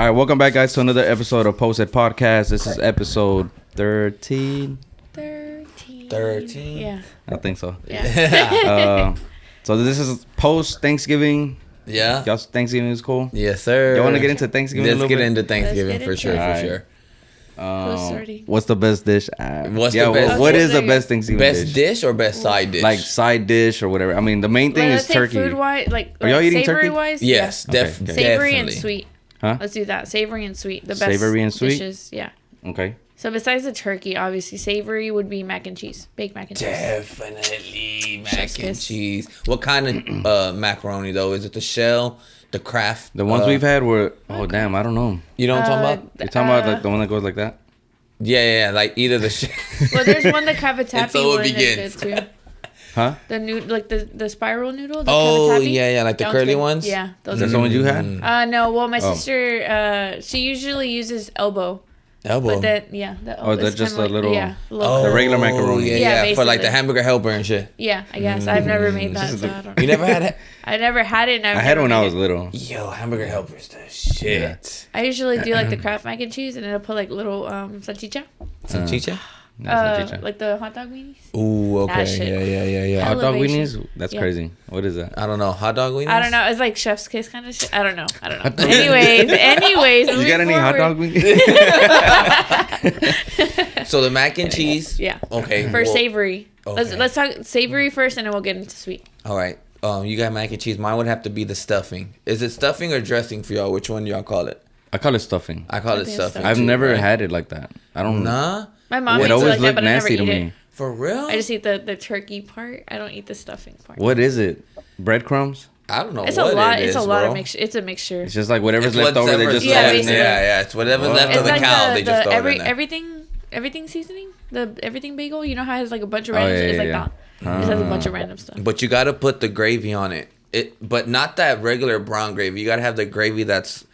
All right, welcome back, guys, to another episode of Posted Podcast. This is episode 13. 13. Yeah. I think so. Yeah. So this is post-Thanksgiving. Yeah. Y'all, Thanksgiving is cool? Yes, sir. Y'all want to get into Thanksgiving a Let's little get bit? into Thanksgiving Let's for get sure, into for it. sure. What's the best dish? What's the best? What Okay, is there the you go. best Thanksgiving Best dish or best side dish? Like side dish or whatever. I mean, the main thing is turkey. Food wise, like Are y'all eating savory turkey? wise? Yes, Okay, okay. definitely. Savory and sweet. Huh? Let's do that. Savory and sweet. The best Savory and sweet? dishes. Yeah. Okay. So besides the turkey, obviously savory would be mac and cheese, baked mac and cheese. Definitely mac Chef's and kiss. cheese. What kind of macaroni though? Is it the shell, the Kraft? The ones we've had were, oh, damn, I don't know. You know what I'm talking about? You're talking about like the one that goes like that? Yeah, like either the shell. Well, there's one the cavatappi so it one begins. is good too. Huh? The like the spiral noodle. The Oh, cavatappi. yeah, like the That curly good. ones? Yeah, those That's are the one good. you had? No, well, my Oh. sister, she usually uses elbow. Elbow. But then, yeah. The Oh, it's that's just kinda a little- Yeah. The regular macaroni. Yeah, Yeah, for like the basically. hamburger helper and shit. Yeah, I guess. I've never made that, so I don't You know. never had it? I never had it, and I had it when I was little. Yo, hamburger helper's the shit. I usually do like the Kraft mac and cheese, and then I'll put like little salchicha. Salchicha? Like the hot dog weenies. Ooh, okay. That shit. Yeah. Hot dog Elevation. weenies? That's Yeah. crazy. What is that? I don't know. Hot dog weenies? I don't know. It's like chef's kiss kind of shit. I don't know. Anyways. You got any hot dog weenies? So the mac and cheese. Yeah. Okay. For well, savory. okay. Let's talk savory first, and then we'll get into sweet. All right. You got mac and cheese. Mine would have to be the stuffing. Is it stuffing or dressing for y'all? Which one do y'all call it? I call it stuffing. I call it think it's stuffing. stuffing. I've too, never right? had it like that. I don't know. Nah. My mom It eats it always like that, looked but I never nasty eat to it. me. For real? I just eat the turkey part. I don't eat the stuffing part. What is it? Breadcrumbs? I don't know It's what a lot. it It's is, a lot bro. of mixture. It's a mixture. It's just like whatever's It's left over, they just whatever's Yeah, throw it in basically. there. Yeah. It's whatever's Wow. left It's of the like cow. They just throw it in there. everything seasoning. The everything bagel. You know how it has like a bunch of Oh, random. yeah, It's yeah, like yeah. that. It just has a bunch of random stuff. But you got to put the gravy on it. But not that regular brown gravy. You got to have the gravy that's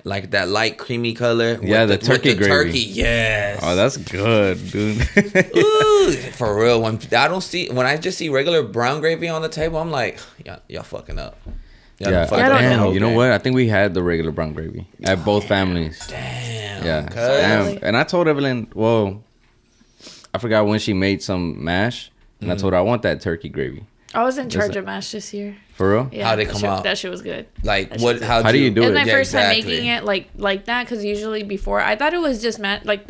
like that light creamy color. Yeah, the turkey with the gravy. Turkey, yes. Oh, that's good, dude. Ooh, for real. When I just see regular brown gravy on the table, I'm like, y'all fucking up. Y'all Yeah, fucking I don't damn. know. You know what? I think we had the regular brown gravy at both families. Damn. Yeah, cuz. damn. And I told Evelyn, well, I forgot when she made some mash, and I told her I want that turkey gravy. I was in charge of mash this year. For real? Yeah, How'd it that come shit- out? That shit was good. Like That what? shit's How do you do It was it? my Yeah, first time exactly. making it like that, because usually before I thought it was just like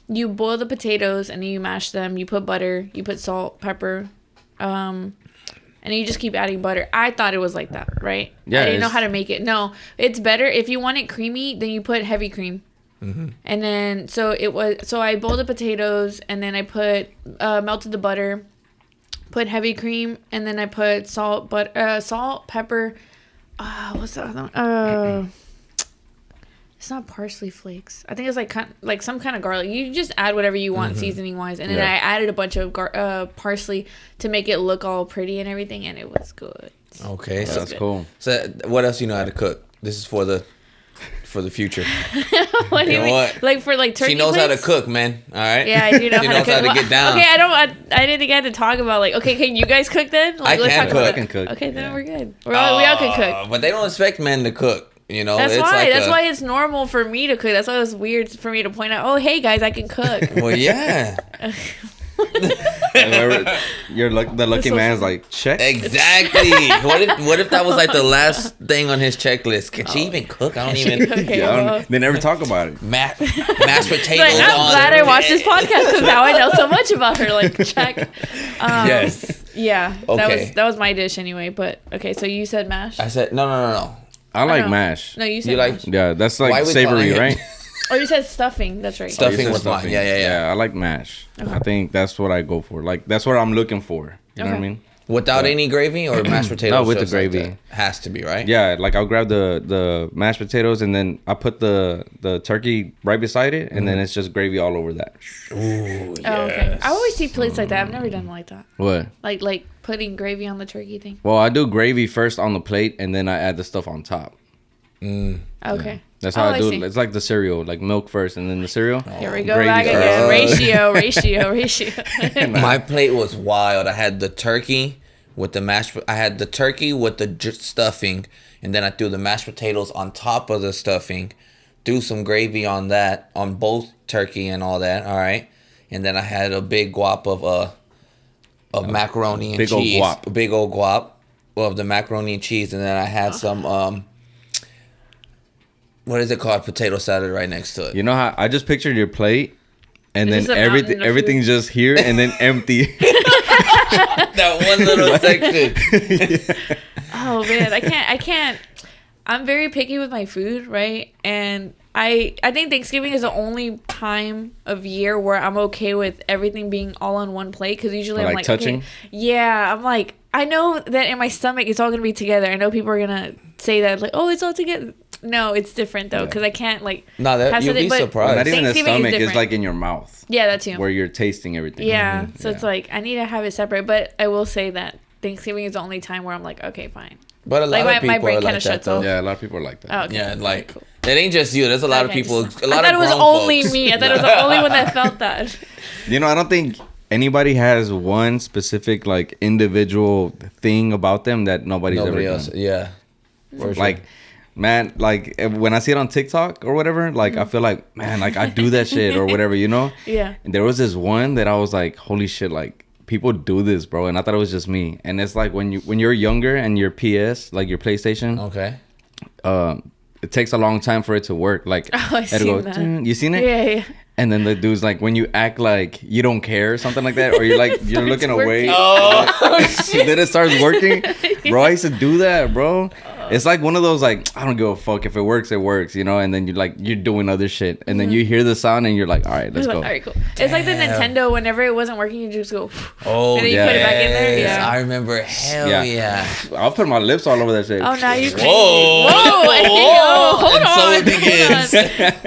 you boil the potatoes and then you mash them. You put butter, you put salt, pepper, and you just keep adding butter. I thought it was like that, right? Yeah, I didn't know it's- how to make it. No, it's better if you want it creamy. Then you put heavy cream. And then so I boiled the potatoes and then I put melted the butter, put heavy cream, and then I put salt, pepper. What's the other one? It's not parsley flakes. I think it's like some kind of garlic. You just add whatever you want seasoning wise, and then Yeah. I added a bunch of parsley to make it look all pretty and everything, and it was good. Okay, Yeah, so, that's cool. what else you know how to cook? This is for the future. What do you know mean? what? Like for like turkey She knows how to plates? cook, man. All right. Yeah, I do know She how to knows cook. how to get down. Okay, I didn't think I had to talk about like. Okay, can you guys cook then? Like, I can talk cook. about I can cook. Okay, then Yeah. we're good. We all can cook. But they don't expect men to cook. You know, That's it's why. like That's why it's normal for me to cook. That's why it was weird for me to point out. Oh, hey guys, I can cook. Well, yeah, The lucky so man's like, check. exactly. What if that was like the last thing on his checklist? Can she even cook? I don't even Okay, Yeah, well. they never talk about it. mashed potatoes. Like, I'm on glad it. I watched this podcast because now I know so much about her. Like, check. Yes. Yeah. Okay. That was my dish anyway. But okay, so you said mash. I said no. I like know. mash. No, you said You like mash. Yeah, that's Why like we savory, calling it- right? Oh, you said stuffing. That's right. Stuffing You said was mine. stuffing. Yeah. I like mash. I think that's what I go for. Like, that's what I'm looking for. You know what I Okay. mean? Without any gravy or mashed potatoes? No, with the just like gravy. that? Has to be, right? Yeah, like I'll grab the mashed potatoes and then I put the turkey right beside it, and then it's just gravy all over that. Ooh, yes. Oh, okay. I always see plates like that. I've never done like that. What? Like putting gravy on the turkey thing. Well, I do gravy first on the plate, and then I add the stuff on top. Okay. That's how Oh, I do see. it. It's like the cereal, like milk first, and then the cereal. Here we go Gravy back first. again. Ratio. My plate was wild. I had the turkey with the mashed. I had the turkey with the stuffing, and then I threw the mashed potatoes on top of the stuffing. threw some gravy on that, on both turkey and all that. All right, and then I had a big guap of macaroni and big old cheese. guap. A big old guap of the macaroni and cheese, and then I had some what is it called? Potato salad right next to it. You know how I just pictured your plate, and It's then just a mountain of everything's just here and then empty. That one little section. Oh man, I can't. I'm very picky with my food, right? And I think Thanksgiving is the only time of year where I'm okay with everything being all on one plate, because usually Or, I'm like, like touching? okay, yeah, I'm like, I know that in my stomach it's all gonna be together. I know people are gonna say that like, oh, it's all together. No, it's different though, because I can't like. No, that have you'll something- be but- surprised. Not even the Thanksgiving is stomach. It's different. like in your mouth Yeah, that too. where you're tasting everything. Yeah, so it's Yeah. like I need to have it separate. But I will say that Thanksgiving is the only time where I'm like, okay, fine. But a lot Like, of my people brain are kinda like that shuts though. off. Yeah, a lot of people are like that. Oh, okay. Yeah, like Cool. it ain't just you. There's a lot of Okay, people. just- A lot I thought of it was grown only folks. me. I thought it was the only one that felt that. You know, I don't think anybody has one specific like individual thing about them that nobody's Nobody ever else. done. Yeah. For sure. Like, man, like when I see it on TikTok or whatever, like I feel like, man, like I do that shit or whatever, you know? Yeah. And there was this one that I was like, holy shit, like people do this, bro. And I thought it was just me. And it's like when you're younger and your PS, like your PlayStation, Okay. it takes a long time for it to work. Like, Oh, I've it'll seen that. "Dun." You seen it? Yeah, yeah. And then the dude's like, when you act like you don't care or something like that, or you're like, you're Starts looking working. away. Oh, Then it starts working. Bro, I used to do that, bro. It's like one of those, like, I don't give a fuck. If it works, it works, you know? And then you're doing other shit. And then you hear the sound and you're like, all right, let's Like, go. all right, cool. It's like the Damn. Nintendo. Whenever it wasn't working, you just go. Oh, And then you put it back in there? yes. Yeah. I remember. Hell Yeah. yeah. I'll put my lips all over that shit. Oh, now you crazy. Whoa. Whoa. Hey, oh, hold And on. so it hold begins.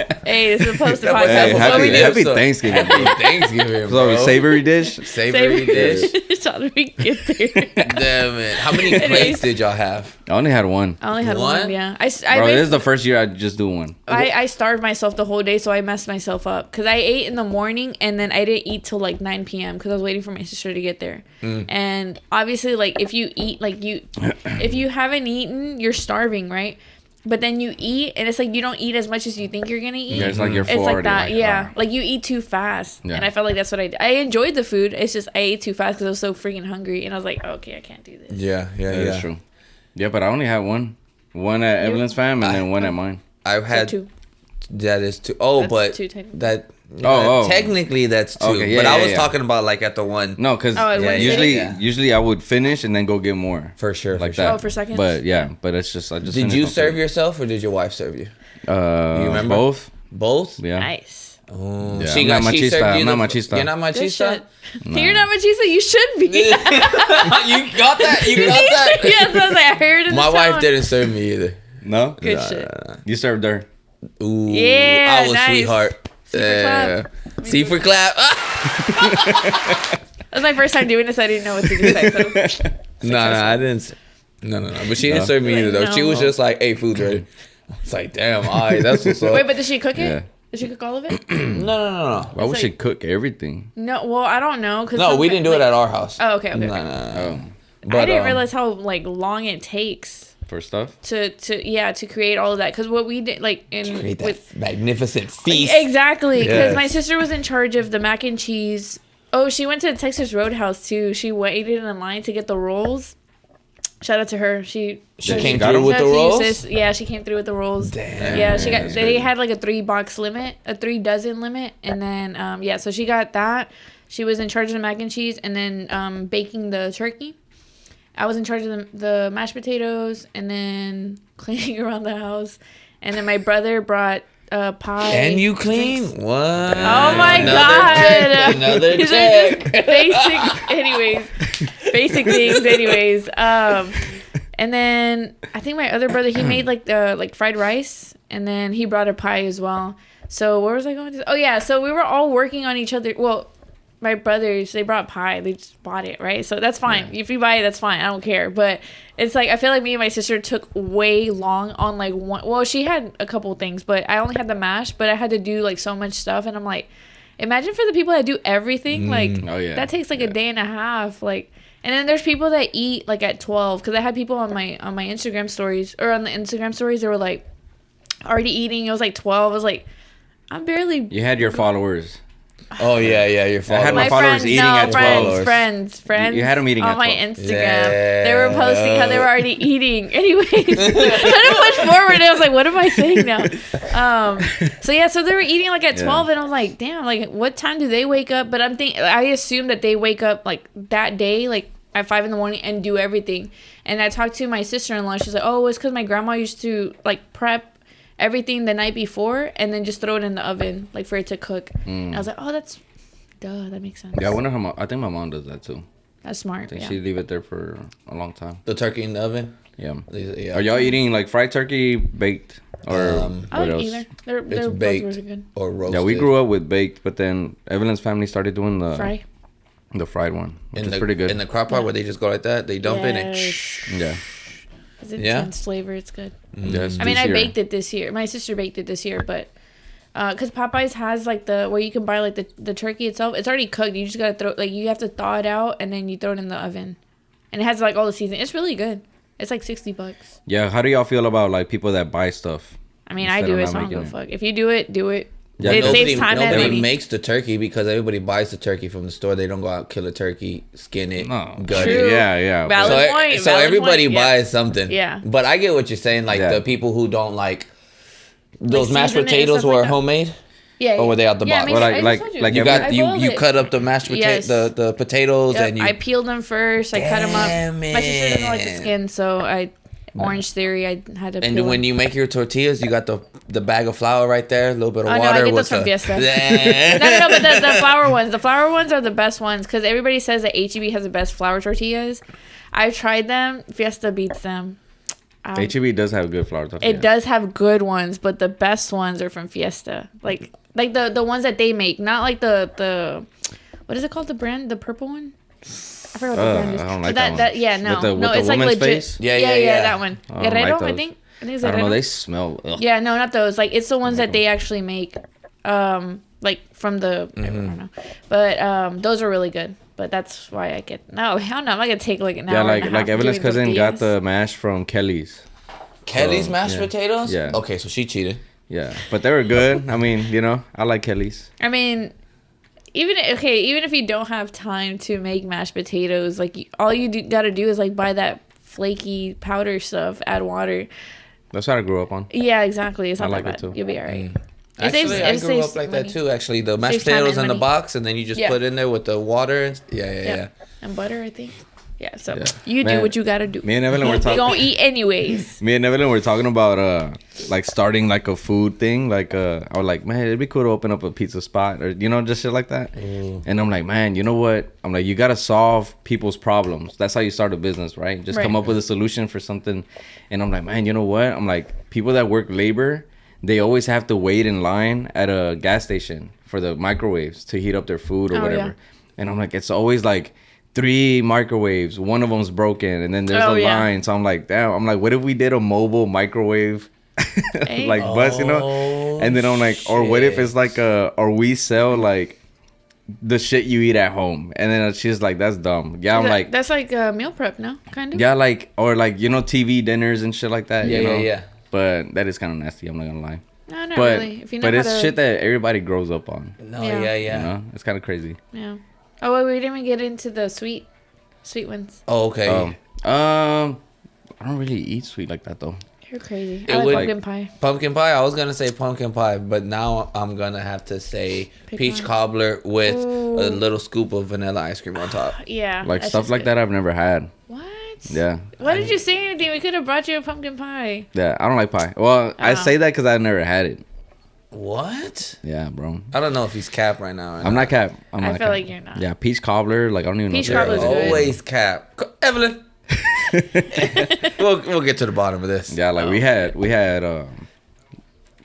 on. Hey, this is a post That was- podcast. Hey, That's what happy, we do, happy so- Thanksgiving. Happy Thanksgiving, bro. So, savory dish? Savory dish. How did we get there? Damn it. How many plates did y'all have? I only had one. I only had One? one. Yeah, Bro, this is the first year I just do one. I starved myself the whole day, so I messed myself up because I ate in the morning and then I didn't eat till like 9 p.m. because I was waiting for my sister to get there. And obviously, like if you eat, if you haven't eaten, you're starving, right? But then you eat, and it's like you don't eat as much as you think you're gonna eat. Yeah, it's like you're full It's like already, that, like, yeah. ah. Like you eat too fast, Yeah. and I felt like that's what I did. I enjoyed the food. It's just I ate too fast because I was so freaking hungry, and I was like, okay, I can't do this. Yeah, That's true. Yeah, but I only had one. One at Evelyn's fam and then one at mine. I've had two. That is two. Oh, That's but two technically. that. Oh. Technically, that's two. Okay, yeah, but I yeah, was yeah. talking about like at the one. No, because Oh, at one usually, sitting? usually I would finish and then go get more. For sure, Like for sure. that. Oh, for seconds? But yeah, but it's just, I just Did finished you my serve food. yourself or did your wife serve you? You remember? Both? Both. Yeah. Nice. Oh, Yeah, she I'm got. not She machista. served you. I'm not the- machista. You're not Good machista. shit. You're not machista. You should be. you got that. You got that. Yes, I was like, I heard it. My wife didn't serve me either. No? Good shit. You served her. Ooh, Yeah, I was nice. sweetheart. C for clap. C for clap. That was my first time doing this. I didn't know what to do next. So. No, I didn't. No. But she didn't No? serve me either, though. Like, She was no. just like, "Hey, food's ready." It's like, damn, all right, that's what's up. Wait, but did she cook it? Yeah. Did she cook all of it? No. Why would It's she like- cook everything? No. Well, I don't know. Cause No, we didn't do it at our house. Oh, okay. No. Oh, But, I didn't realize how like long it takes for stuff? to create all of that. Because what we did like Create that with magnificent feast. exactly because Yes. my sister was in charge of the mac and cheese. Oh, she went to the Texas Roadhouse too. She waited in line to get the rolls. Shout out to her. She came got through them? with the Shout out to you, rolls. sis. Yeah, she came through with the rolls. Damn. Yeah, she got. that's They crazy. had like a 3-box limit, a 3 dozen limit, and then yeah, so she got that. She was in charge of the mac and cheese, and then baking the turkey. I was in charge of the mashed potatoes, and then cleaning around the house, and then my brother brought pie. And you clean? drinks. What? Oh my Another check, god! another These are check. just basic, anyways. Basic things, anyways. And then I think my other brother, he made like fried rice, and then he brought a pie as well. So where was I going to? Oh yeah, so we were all working on each other. Well, my brothers, they brought pie. They just bought it, right? So that's fine. If you buy it, that's fine. I don't care. But it's like I feel like me and my sister took way long on like one. Well, she had a couple things, but I only had the mash. But I had to do like so much stuff, and I'm like, imagine for the people that do everything. Like Oh, yeah. that takes like a day and a half. Like. And then there's people that eat like at 12, because I had people on my Instagram stories, or on the Instagram stories, they were like, already eating. It was like 12. I was like, I'm barely. You had your followers. Oh yeah, your I had my followers friends, eating at 12. Friends. You had them eating on at my 12. Instagram. Yeah. They were posting how they were already eating. Anyways, kind of push forward. And I was like, what am I saying now? So they were eating like at 12, and I was like, damn, like what time do they wake up? But I assume that they wake up like that day, like at 5 a.m. and do everything. And I talked to my sister-in-law. She's like, oh, it's because my grandma used to like prep everything the night before and then just throw it in the oven like for it to cook. And I was like, oh, that makes sense. Yeah, I wonder how I think my mom does that too. That's smart. I think she'd leave it there for a long time. The turkey in the oven. Yeah. Yeah. Are y'all eating like fried turkey, baked, or I what like else? either. They're both baked really good. or roasted. Yeah, we grew up with baked, but then Evelyn's family started doing the fried one, which is pretty good. In the crock pot where they just go like that, they dump it and yeah. It's intense flavor. It's good. Yes, I mean, I baked it this year. My sister baked it this year, but because Popeyes has like where you can buy like the turkey itself. It's already cooked. You just gotta you have to thaw it out and then you throw it in the oven, and it has like all the seasoning. It's really good. It's like $60. Yeah, how do y'all feel about like people that buy stuff? I mean, I do it, so I don't give a fuck. If you do it, do it. Yeah, it saves time and money. Nobody makes the turkey because everybody buys the turkey from the store. They don't go out, kill a turkey, skin it, gut it. Yeah. Valid point. So everybody buys something. Yeah. But I get what you're saying. Like the people who don't like those mashed potatoes were homemade. Yeah. Or were they out the box? Like you cut up the mashed potato, the potatoes, and I peeled them first. I cut them up. My sister doesn't like the skin, so Orange Theory, I had to. And when you make your tortillas, you got the bag of flour right there, a little bit of water. No, I get those from Fiesta. no, but the flour ones are the best ones because everybody says that HEB has the best flour tortillas. I've tried them. Fiesta beats them. HEB does have good flour tortillas. It does have good ones, but the best ones are from Fiesta. Like the ones that they make, not like the what is it called? The brand, the purple one. I forgot what the brand is. I don't like that one. No, it's like legit. Face? Yeah, that one. Guerrero, I think it's I don't know. They smell. Ugh. Yeah, no, not those. Like it's the ones that they actually make, like from the. I don't know, but those are really good. But that's why I get hell no. I'm not gonna take like an hour. Yeah, like Evelyn's cousin got the mash from Kelly's. Kelly's mashed potatoes. Yeah. Okay, so she cheated. Yeah, but they were good. I mean, I like Kelly's. I mean. Even if you don't have time to make mashed potatoes, like all you gotta do is like buy that flaky powder stuff, add water. That's what I grew up on. Yeah, exactly. It's not like that it too. You'll be alright. Actually, I grew up like that too. Actually, the mashed potatoes in the box, and then you just put in there with the water. And, yeah. And butter, I think. Yeah, so you do what you gotta do. Me and Evelyn were talking. You gonna eat anyways. Me and Evelyn were talking about like starting like a food thing. Like I was like, man, it'd be cool to open up a pizza spot or just shit like that. And I'm like, man, you know what? I'm like, you gotta solve people's problems. That's how you start a business, right? Just come up with a solution for something. And I'm like, man, you know what? I'm like, people that work labor, they always have to wait in line at a gas station for the microwaves to heat up their food or whatever. Yeah. And I'm like, it's always like 3 microwaves, one of them's broken, and then there's a line. So I'm like, damn. I'm like, what if we did a mobile microwave like bus, And then I'm like, or what if it's like or we sell like the shit you eat at home? And then she's like, that's dumb. Yeah, I'm like, that's like meal prep, no? Kind of. Yeah, like or like TV dinners and shit like that. Yeah. But that is kind of nasty. I'm not gonna lie. No, not really. If you know but it's shit that everybody grows up on. No, yeah. It's kind of crazy. Yeah. Oh, well, we didn't even get into the sweet ones. Oh, okay. I don't really eat sweet like that though. You're crazy. I like pumpkin pie. Pumpkin pie. I was gonna say pumpkin pie, but now I'm gonna have to say peach cobbler with a little scoop of vanilla ice cream on top. Yeah. Like stuff like that I've never had. What? Yeah. Why did you say anything? We could have brought you a pumpkin pie. Yeah, I don't like pie. Well, I say that because I never had it. What? Yeah, bro. I don't know if he's cap right now. I'm not cap. I feel like you're not. Yeah, peach cobbler. Like I don't even know. Peach cobbler's good. Always cap. Evelyn. we'll get to the bottom of this. Yeah, like we had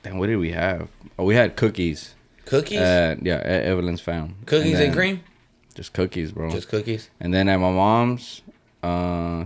damn, what did we have? Oh, we had cookies. Cookies? At Evelyn's fam. Cookies and cream? Just cookies, bro. Just cookies. And then at my mom's,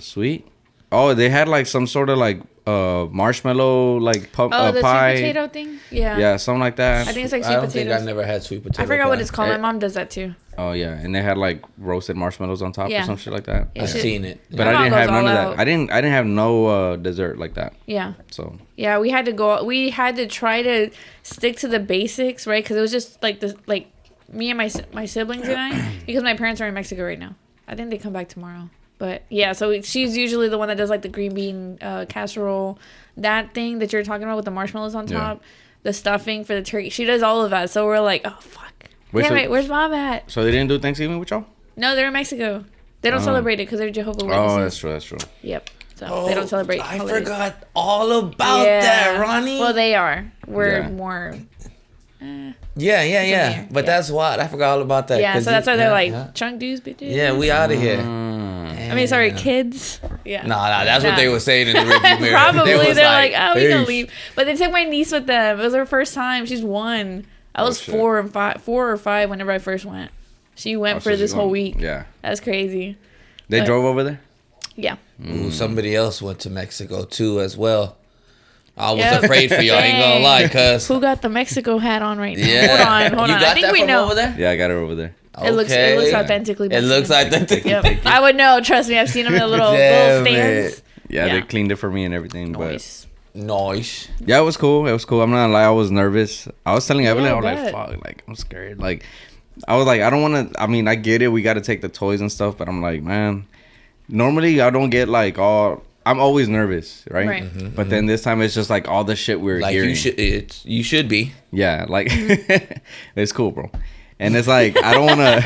sweet. Oh, they had like some sort of like marshmallow like the pie. sweet potato thing. Yeah. Yeah, something like that. I think it's like sweet I don't think potatoes. I've never had sweet potato. I forgot what it's pie. called. My mom does that too. Oh yeah, and they had like roasted marshmallows on top or some shit like that. Yeah, I've seen it. But My I mom didn't have goes none of all that. out. I didn't have no dessert like that. Yeah. So Yeah, we had to go. We had to try to stick to the basics, right? Because it was just like this, like me and my siblings and I, because my parents are in Mexico right now. I think they come back tomorrow. But yeah, so she's usually the one that does like the green bean casserole, that thing that you're talking about with the marshmallows on top, the stuffing for the turkey. She does all of that. So we're like, oh fuck. Wait, where's mom at? So they didn't do Thanksgiving with y'all? No, they're in Mexico. They don't celebrate it because they're Jehovah's Witnesses. Oh, that's true. That's true. Yep. So they don't celebrate I holidays. forgot all about that, Ronnie. Well, they are. We're more. Yeah. But that's what I forgot all about that. Yeah, so that's why they're like chunk dudes, bitches. Yeah, we out of here. I mean, sorry, kids. Yeah. Nah, that's what they were saying in the review mirror. Probably was they're like, oh, we gonna "Peace." leave. But they took my niece with them. It was her first time. She's 1. I was shit. 4 or 5 whenever I first went. She went for this whole week. Yeah. That's crazy. They drove over there? Yeah. Ooh, somebody else went to Mexico too as well. I was Yep. afraid for you. I ain't gonna lie, cuz. Who got the Mexico hat on right now? Yeah. Hold on. You got I think that we from know. over there? Yeah, I got her over there. It looks authentically It Mexican. looks authentic. Yep. I would know. Trust me. I've seen them in the little Damn stands. it. Yeah, Yeah. they cleaned it for me and everything. Nice. Nice. But yeah, it was cool. It was cool. I'm not gonna lie, I was nervous. I was telling Evelyn, Yeah, I was like, I bet. fuck, like I'm scared. Like I was like, I don't wanna I mean, I get it, we gotta take the toys and stuff, but I'm like, man, normally I don't get like all I'm always nervous, right? Right. But then this time it's just like all the shit we were Like hearing. you should be. Yeah, like it's cool, bro. And it's like I don't wanna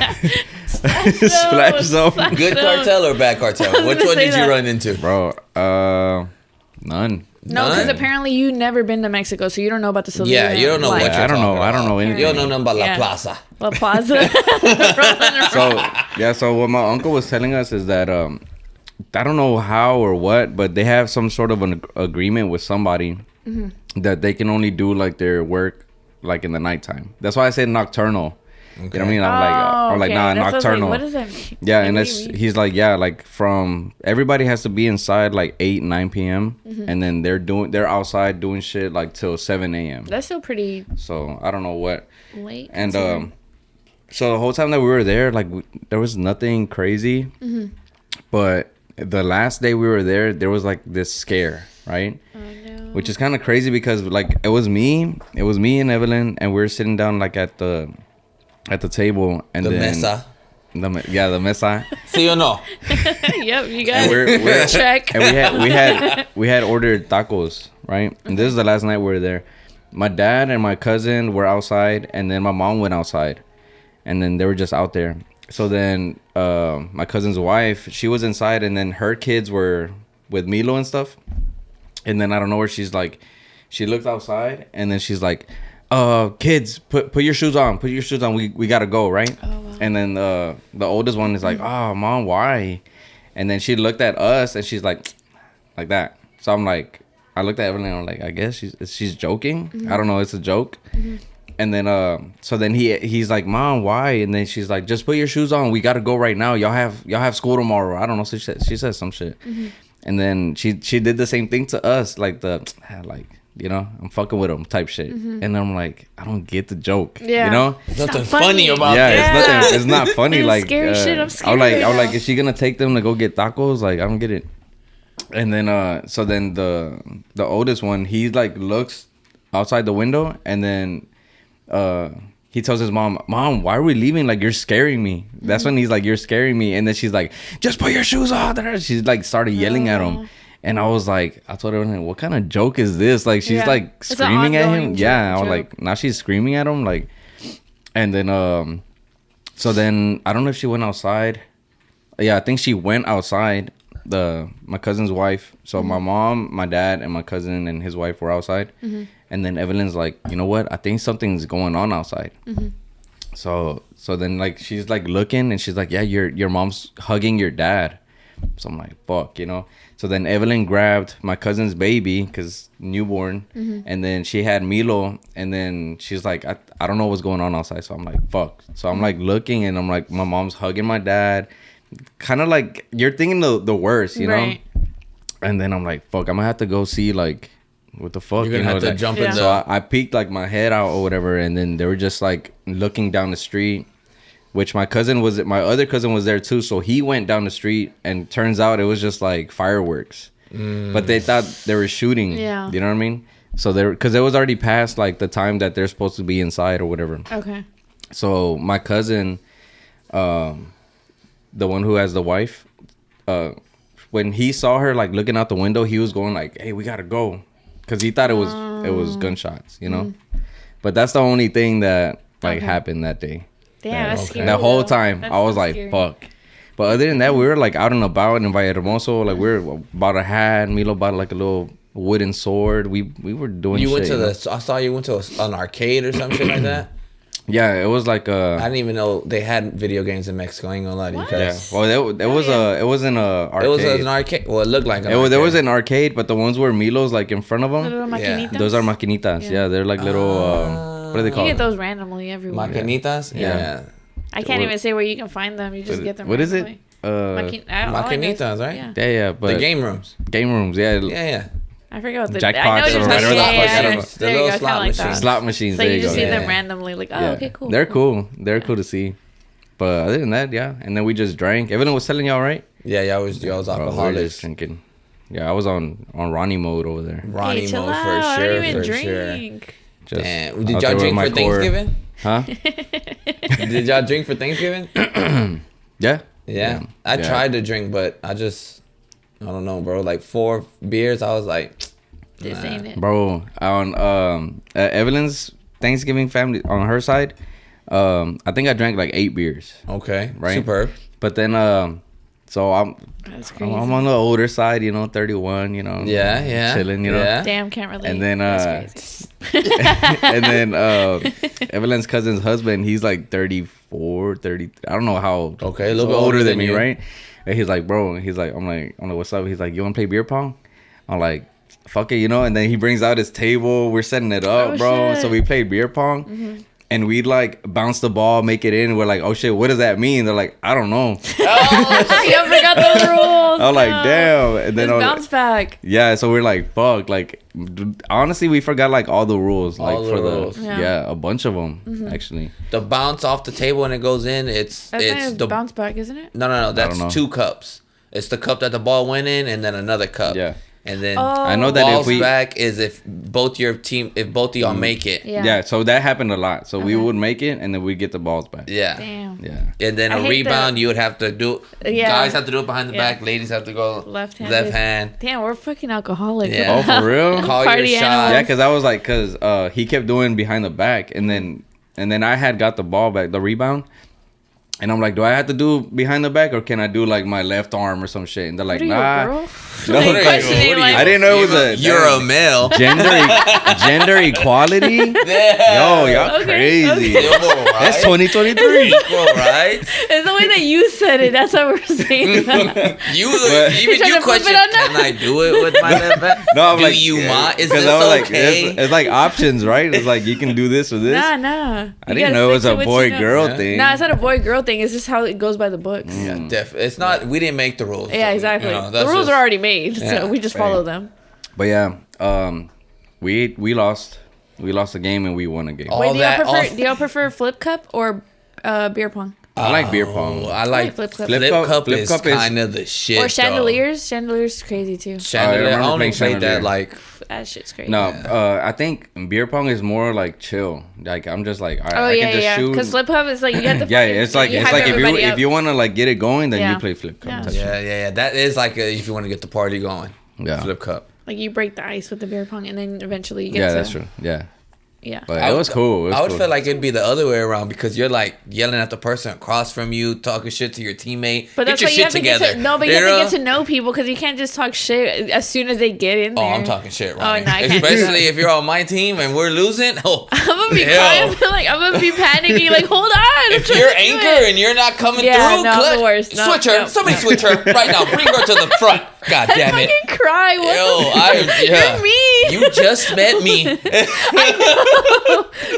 splash zone. Good cartel or bad cartel? Which gonna one say did you that. run into? Bro, none. No, because None? apparently you never been to Mexico, so you don't know about the civilian. Yeah, you don't know life. what you're I don't know. talking I don't about. know anything. You don't know nothing about Yeah. La Plaza. La Plaza. Rolling around. So what my uncle was telling us is that I don't know how or what, but they have some sort of an agreement with somebody that they can only do like their work like in the nighttime. That's why I said nocturnal. You know what I mean? I'm like, nah, That's what I was like, nocturnal. what does that mean? Yeah, Like, and what that's do you mean? he's like, yeah, like from everybody has to be inside like 8-9 p.m. And then they're outside doing shit like till 7 a.m. That's still pretty So I don't know what. late. And considering. so the whole time that we were there, like there was nothing crazy, but the last day we were there was like this scare, right? Oh, no. Which is kind of crazy because like it was me and Evelyn, and we were sitting down like at the table, and The then mesa. the mesa. See or no? Yep, you got And it. we're Check. and we had ordered tacos, right? And this is the last night we were there. My dad and my cousin were outside, and then my mom went outside, and then they were just out there. So then my cousin's wife, she was inside, and then her kids were with Milo and stuff. And then I don't know where she's like, she looked outside, and then she's like, kids, put your shoes on. Put your shoes on. We gotta go, right? Oh, wow. And then the oldest one is like, oh, mom, why? And then she looked at us, and she's like that. So I'm like, I looked at Evelyn, and I'm like, I guess she's joking. I don't know, it's a joke. And then so then he's like, mom, why? And then she's like, just put your shoes on. We gotta go right now. Y'all have school tomorrow. I don't know. So she said some shit. And then she did the same thing to us, like you know, I'm fucking with him type shit. And I'm like, I don't get the joke. Yeah. You know? It's Nothing not funny about Yeah, that. it's not funny. It's Like scary shit. I'm scared I was right like, now. is she gonna take them to go get tacos? Like, I don't get it. And then so then the oldest one, he like looks outside the window, and then he tells his mom, why are we leaving? Like, you're scaring me. That's when he's like, you're scaring me. And then she's like, just put your shoes on. She's like started yelling at him. And I was like, I told her, what kind of joke is this? Like, she's Yeah. like It's an screaming at him. ongoing Yeah, I was joke. like, now she's screaming at him. Like, and then so then I don't know if she went outside. Yeah, I think she went outside. My cousin's wife. So my mom, my dad, and my cousin and his wife were outside. And then Evelyn's like, you know what? I think something's going on outside. So then like she's like looking, and she's like, yeah, your mom's hugging your dad. So I'm like, fuck, you know. So then Evelyn grabbed my cousin's baby, because newborn, and then she had Milo, and then she's like, I don't know what's going on outside. So I'm like, fuck. So I'm like looking, and I'm like, my mom's hugging my dad, kind of like you're thinking the worst, you Right. know. And then I'm like, fuck, I'm gonna have to go see like what the fuck. You're gonna have to like, jump in. So I peeked like my head out or whatever, and then they were just like looking down the street. Which my other cousin was there too, so he went down the street, and turns out it was just like fireworks. But they thought they were shooting. Yeah. You know what I mean? So because it was already past like the time that they're supposed to be inside or whatever. Okay. So my cousin, the one who has the wife, when he saw her like looking out the window, he was going like, "Hey, we gotta go," because he thought it was gunshots, you know. But that's the only thing that like happened that day. Damn, that's scary. That whole though. time, That's I was so like, scary. "Fuck." But other than that, we were like out and about in Valle Hermoso. Like we were bought a hat. Milo bought like a little wooden sword. We were doing. You shit, went to know? I saw you went to an arcade or some shit like that. Yeah, it was like I didn't even know they had video games in Mexico. I ain't gonna lie to you. What? Yeah. Cause Well, it wasn't a arcade. it was an arcade. Well, it looked like an There arcade. was an arcade, but the ones where Milo's like in front of them, Little maquinitas. those are maquinitas. Yeah. Yeah, they're like little. What are they You called? get those randomly everywhere. Maquinitas. Yeah. I can't even say where you can find them. You just get them. What is it? randomly. Maquinitas, right? Yeah. Yeah, but The game rooms. game rooms. Yeah, Yeah. I forget what the Jackpots I know or just whatever the fuck, I don't know. The There you little go, slot kinda like machines. that. slot machines. So there you you just go. see them Yeah. randomly, like, oh, Yeah. okay, cool. They're cool. They're cool to see. But other than that, yeah. And then we just drank. Evelyn was telling y'all, right? Yeah, y'all was Bro, we were just alcoholics. drinking. Yeah, I was on Ronnie mode over there. Ronnie Hey, chill mode out. for I sure, don't even for sure. drink. Just Damn. out Did there y'all with drink my for core. Thanksgiving? Huh? Did y'all drink for Thanksgiving? Yeah. Yeah. I tried to drink, but I don't know, bro. Like 4 beers, I was like, This ain't it. Bro, on Evelyn's Thanksgiving family on her side, I think I drank like 8 beers. okay, Right. superb. But then so That's crazy. I'm on the older side, 31, Yeah. chilling, Yeah. Damn, can't relate. And then That's crazy. and then Evelyn's cousin's husband, he's like 34, 30. I don't know how. Okay, a little so bit older than me, you. right? And he's like, bro. He's like, I'm like, what's up? He's like, you want to play beer pong? I'm like, fuck it, And then he brings out his table. We're setting it up, Oh, bro. shit. So we played beer pong. And we'd like bounce the ball, make it in. We're like, oh shit, what does that mean? They're like, I don't know. You forgot the rules. I'm like, no. damn. And then Just I was bounce back. yeah, so we're like, fuck. Like, honestly, we forgot like all the rules. Like All the for rules. the Yeah. a bunch of them actually. The bounce off the table when it goes in, it's the bounce back, isn't it? no. That's know. 2 cups. It's the cup that the ball went in, and then another cup. Yeah. And then I know that if balls we back is if both of y'all make it. Yeah. so that happened a lot. So we Okay. would make it and then we'd get the balls back. Yeah. Damn. Yeah. And then I a hate rebound, you would have to do. Yeah. Guys have to do it behind the Yeah. back. Ladies have to go Left hand. Left hand. Damn, we're fucking alcoholic. Yeah. Oh, for real? Call Party your shot. animals. Yeah, because I was like, because he kept doing behind the back, and then I had got the ball back, the rebound, and I'm like, do I have to do behind the back or can I do like my left arm or some shit? And they're like, What are you, nah. a girl? No, Like, like, questioning, what are like, you? I didn't know it was a You're a male. gender equality. Yo, y'all Okay, crazy. okay. Yo, right? That's 2023. Equal, right? It's the way that you said it. That's how we're saying that. You But- even trying you to flip question, it on that? can I do it with my left hand? No, I'm do like, you mind? Is 'cause this I was like, okay? it's like options, right? It's like you can do this or this. Nah. I didn't know it was a boy girl Yeah. thing. Nah, it's not a boy girl thing. It's just how it goes by the books. Yeah, it's not. We didn't make the rules. Yeah, so, exactly. you know, The that's rules just- are already made, Yeah, so we just right. follow them. But yeah, we lost. We lost a game and we won a game. All Wait, that do y'all prefer flip cup or beer pong? I like beer pong. I like flip cup. Flip Flip cup. cup- Flip flip cup cup is- kind of the shit. Or chandeliers? Chandeliers is crazy too. Chandelier. I remember only playing played chandelier. that like. That shit's crazy. No, I think beer pong is more like chill. Like I'm just like, all right, Oh I yeah, can just yeah. shoot. Because flip cup is like you have to. Yeah, fucking- it's like you it's hype like everybody up. if you want to like get it going, then Yeah. you play flip cup. Yeah. type shit. Yeah. That is like if you want to get the party going. Yeah. Flip cup. Like you break the ice with the beer pong, and then eventually you get Yeah, to. that's true. Yeah, Yeah. but it was cool. It was I would cool. feel like it'd be the other way around because you're like yelling at the person across from you, talking shit to your teammate. But that's get why your you have shit to together. get to no, but you You have know? to get to know people because you can't just talk shit as soon as they get in Oh, there. I'm talking shit, Oh, Ronnie. no, I can't do Especially that. if you're on my team and we're losing. Oh, I'm gonna be hell. crying. Like I'm gonna be panicking. Like hold on. I'm If trying you're to do anchor it. and you're not coming Yeah, through, no, I'm clutch, the worst. No, switch her. no. Somebody switch her right now. Bring her to the front. God damn I it. fucking cry. What Yo, the yeah. You're mean. You just met me. That's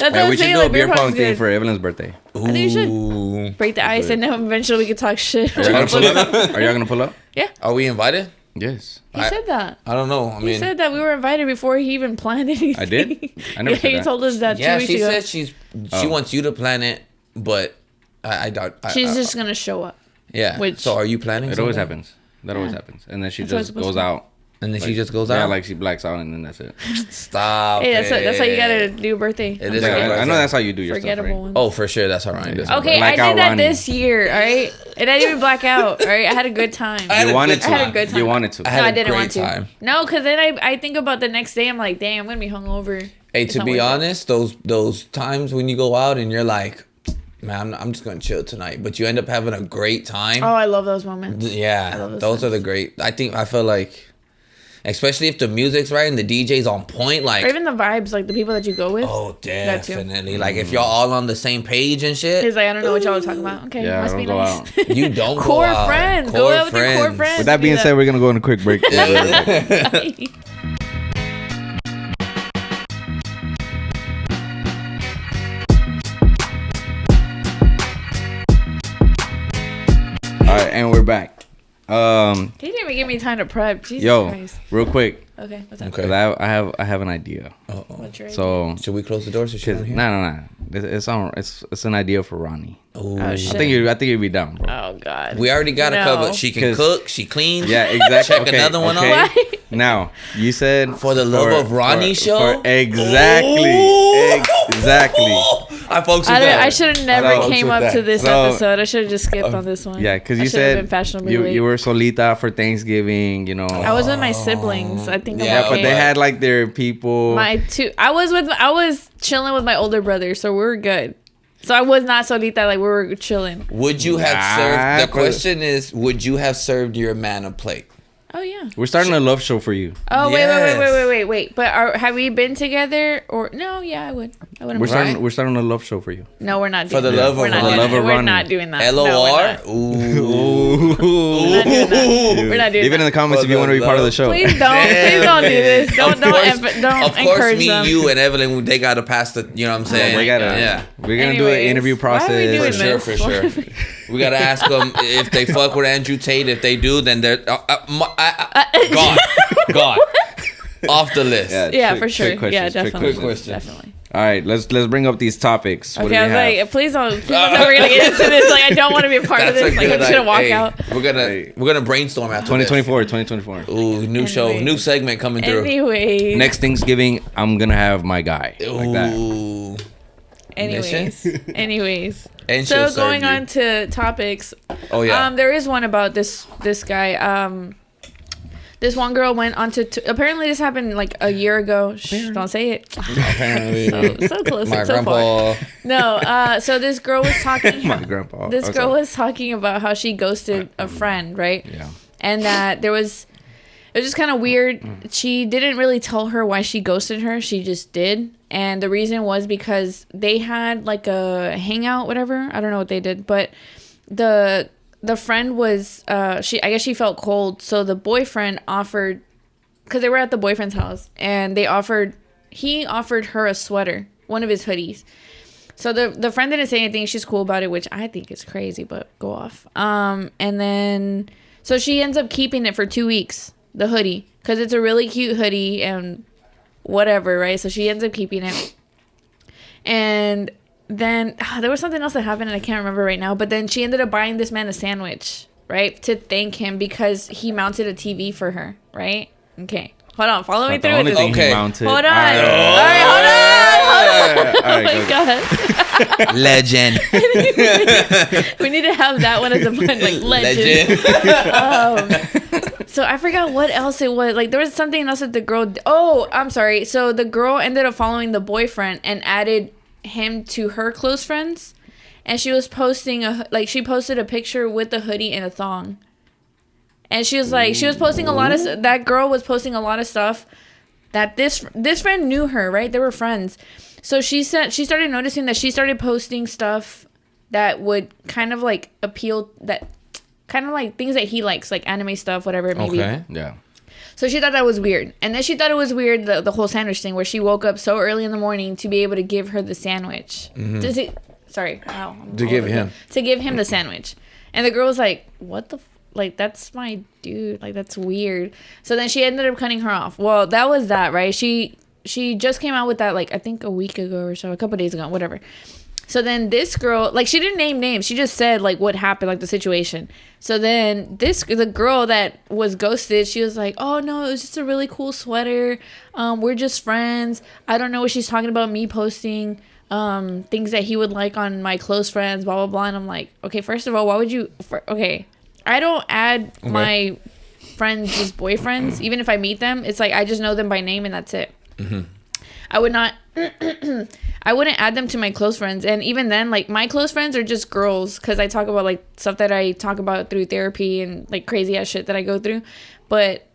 what Hey, I'm we should saying. do a Like beer beer pong pong's thing good. for Evelyn's birthday. I think you should Ooh. break the ice, and then eventually we can talk shit. Are y'all gonna pull up? Are y'all gonna pull up? Yeah. Are we invited? Yes. He said that. I don't know. I mean, He said that we were invited before he even planned anything. I did? I never said He that. told us that 2 weeks she ago. said she wants you to plan it, but I doubt. She's just gonna show up. Yeah. Which- So are you planning? It always something? happens. That always happens. And then she That's how just it's supposed goes to be. out. And then Like, she just goes Yeah, out. like she blacks out and then that's it. Stop. Hey, that's how you gotta it. do a birthday. It is Like, a I know that's how you do your Forgettable stuff, ones. Oh, for sure. That's how Ryan does. Yeah. it. Okay, Black I out did that Ronnie. this year, all right? And I didn't black out, all right? I had a good time. I had You a wanted good to. I had a good time. You wanted to. I No, had I a didn't great want to. time. No, because then I think about the next day. I'm like, damn, I'm gonna be hungover. Hey, It's to not be worth it. honest, those times when you go out and you're like, man, I'm just gonna chill tonight, but you end up having a great time. Oh, I love those moments. Yeah, love those are the great. I feel like, especially if the music's right and the DJ's on point, like, Or even the vibes, like the people that you go with. oh, That too. definitely. Like if y'all all on the same page and shit, He's like, I don't know what y'all are talking about. Okay, Yeah, must don't be go nice. out. you don't go Core out. friends. Go out with your core friends. With that being said, we're going to go on a quick break. All right, and we're back. He didn't even give me time to prep. Jesus Yo, Christ. real quick, Okay, what's up? Okay. 'cause I have an idea. What's your idea? So, Should we close the doors so she cause, don't hear? no, it's an idea for Ronnie. Ooh. Oh, shit. I think you'd be down, bro. Oh, God. We already got it No. covered. She can 'Cause- cook. She cleans. Yeah, exactly. Check another one okay. off. Why? Now, you said For the Love of Ronnie show? exactly. Ooh. Exactly. I folks with that. I should have I never know. came With up that. to this So- episode. I should have just skipped on this one. Yeah, because I you should have said been fashionably you late. were solita for Thanksgiving, you know. I was with my siblings. I think. Yeah, I'm but okay. they had like their people. I was chilling with my older brother, so we were good. So I was not solita, like we were chilling. Would you have Nah, served? The but- question is, would you have served your man a plate? Oh yeah. We're starting a love show for you. Oh Yes. wait. But have we been together or no? Yeah, I would. I would. We're starting a love show for you. No, we're not For doing the that. love of We're not Ronnie. doing Love that. of We're Ronnie. not doing that. LOR? No, we're not. Ooh. We're not doing that. We're not doing Leave it in that. the comments if you want to be part of the show. Please don't do this. Don't Of course, don't of course, encourage me, them. you, and Evelyn, they got to pass the, you know what I'm saying? They gotta. Yeah. We're gonna do an Anyways, interview why are we process. doing For sure, this? for sure. We got to ask them if they fuck with Andrew Tate. If they do, then they're gone. Gone. Off the list. Yeah, Quick- for sure. quick Yeah, questions, quick definitely. Quick question. Definitely. All right, let's bring up these topics. What Okay, do I we was have? like, please don't tell me we're gonna get into this. Like, I don't want to be a part of That's a this. Like, I'm good just gonna walk idea. out. Hey, we're gonna brainstorm after 2024. this. Ooh, new show, Anyways. new segment coming through. Anyways. Next Thanksgiving, I'm gonna have my guy like that. Ooh. Anyways. And So she'll serve going you. on to topics. Oh yeah. There is one about this guy. This one girl went on to apparently this happened like a year ago. Shh, don't say it. Apparently, So close. my so far. grandpa. No. So this girl was talking. My grandpa. This Okay. girl was talking about how she ghosted a friend, right? Yeah. And that it was just kind of weird. She didn't really tell her why she ghosted her. She just did. And the reason was because they had like a hangout, whatever. I don't know what they did, but the friend was I guess she felt cold, so the boyfriend offered, because they were at the boyfriend's house, and he offered her a sweater, one of his hoodies. So the friend didn't say anything. She's cool about it, which I think is crazy, but go off. And then so she ends up keeping it for 2 weeks, the hoodie, because it's a really cute hoodie and whatever, right? So she ends up keeping it. And then there was something else that happened and I can't remember right now, but then she ended up buying this man a sandwich, right, to thank him because he mounted a TV for her, right? Okay, hold on, follow me Not the through only with this. thing he Okay. mounted. Hold on. All right. All right, hold on. All Oh right, my go. god. Legend. We need to have that one as a fun, like, legend. So I forgot what else it was. Like, there was something else that the girl... Oh, I'm sorry. So the girl ended up following the boyfriend and added him to her close friends. And she was posting she posted a picture with the hoodie and a thong. And she was like, that girl was posting a lot of stuff that this friend knew her, right? They were friends. So she started noticing that she started posting stuff that would kind of like appeal, that kind of like things that he likes, like anime stuff, whatever it may be. Okay. Yeah. So she thought that was weird. And then she thought it was weird, the whole sandwich thing, where she woke up so early in the morning to be able to give her the sandwich. To give him the sandwich. And the girl was like, what the like, that's my dude. Like, that's weird. So then she ended up cutting her off. Well, that was that, right? She just came out with that, like, I think a week ago or so, a couple days ago, whatever. So then this girl, like, she didn't name names. She just said, like, what happened, like, the situation. So then the girl that was ghosted, she was like, oh, no, it was just a really cool sweater. We're just friends. I don't know what she's talking about, me posting things that he would like on my close friends, blah, blah, blah. And I'm like, okay, first of all, why would you... I don't add my friends' just boyfriends. Even if I meet them, it's like I just know them by name and that's it. Mm-hmm. I would not... I wouldn't add them to my close friends. And even then, like, my close friends are just girls because I talk about, like, stuff that I talk about through therapy and, like, crazy ass shit that I go through. But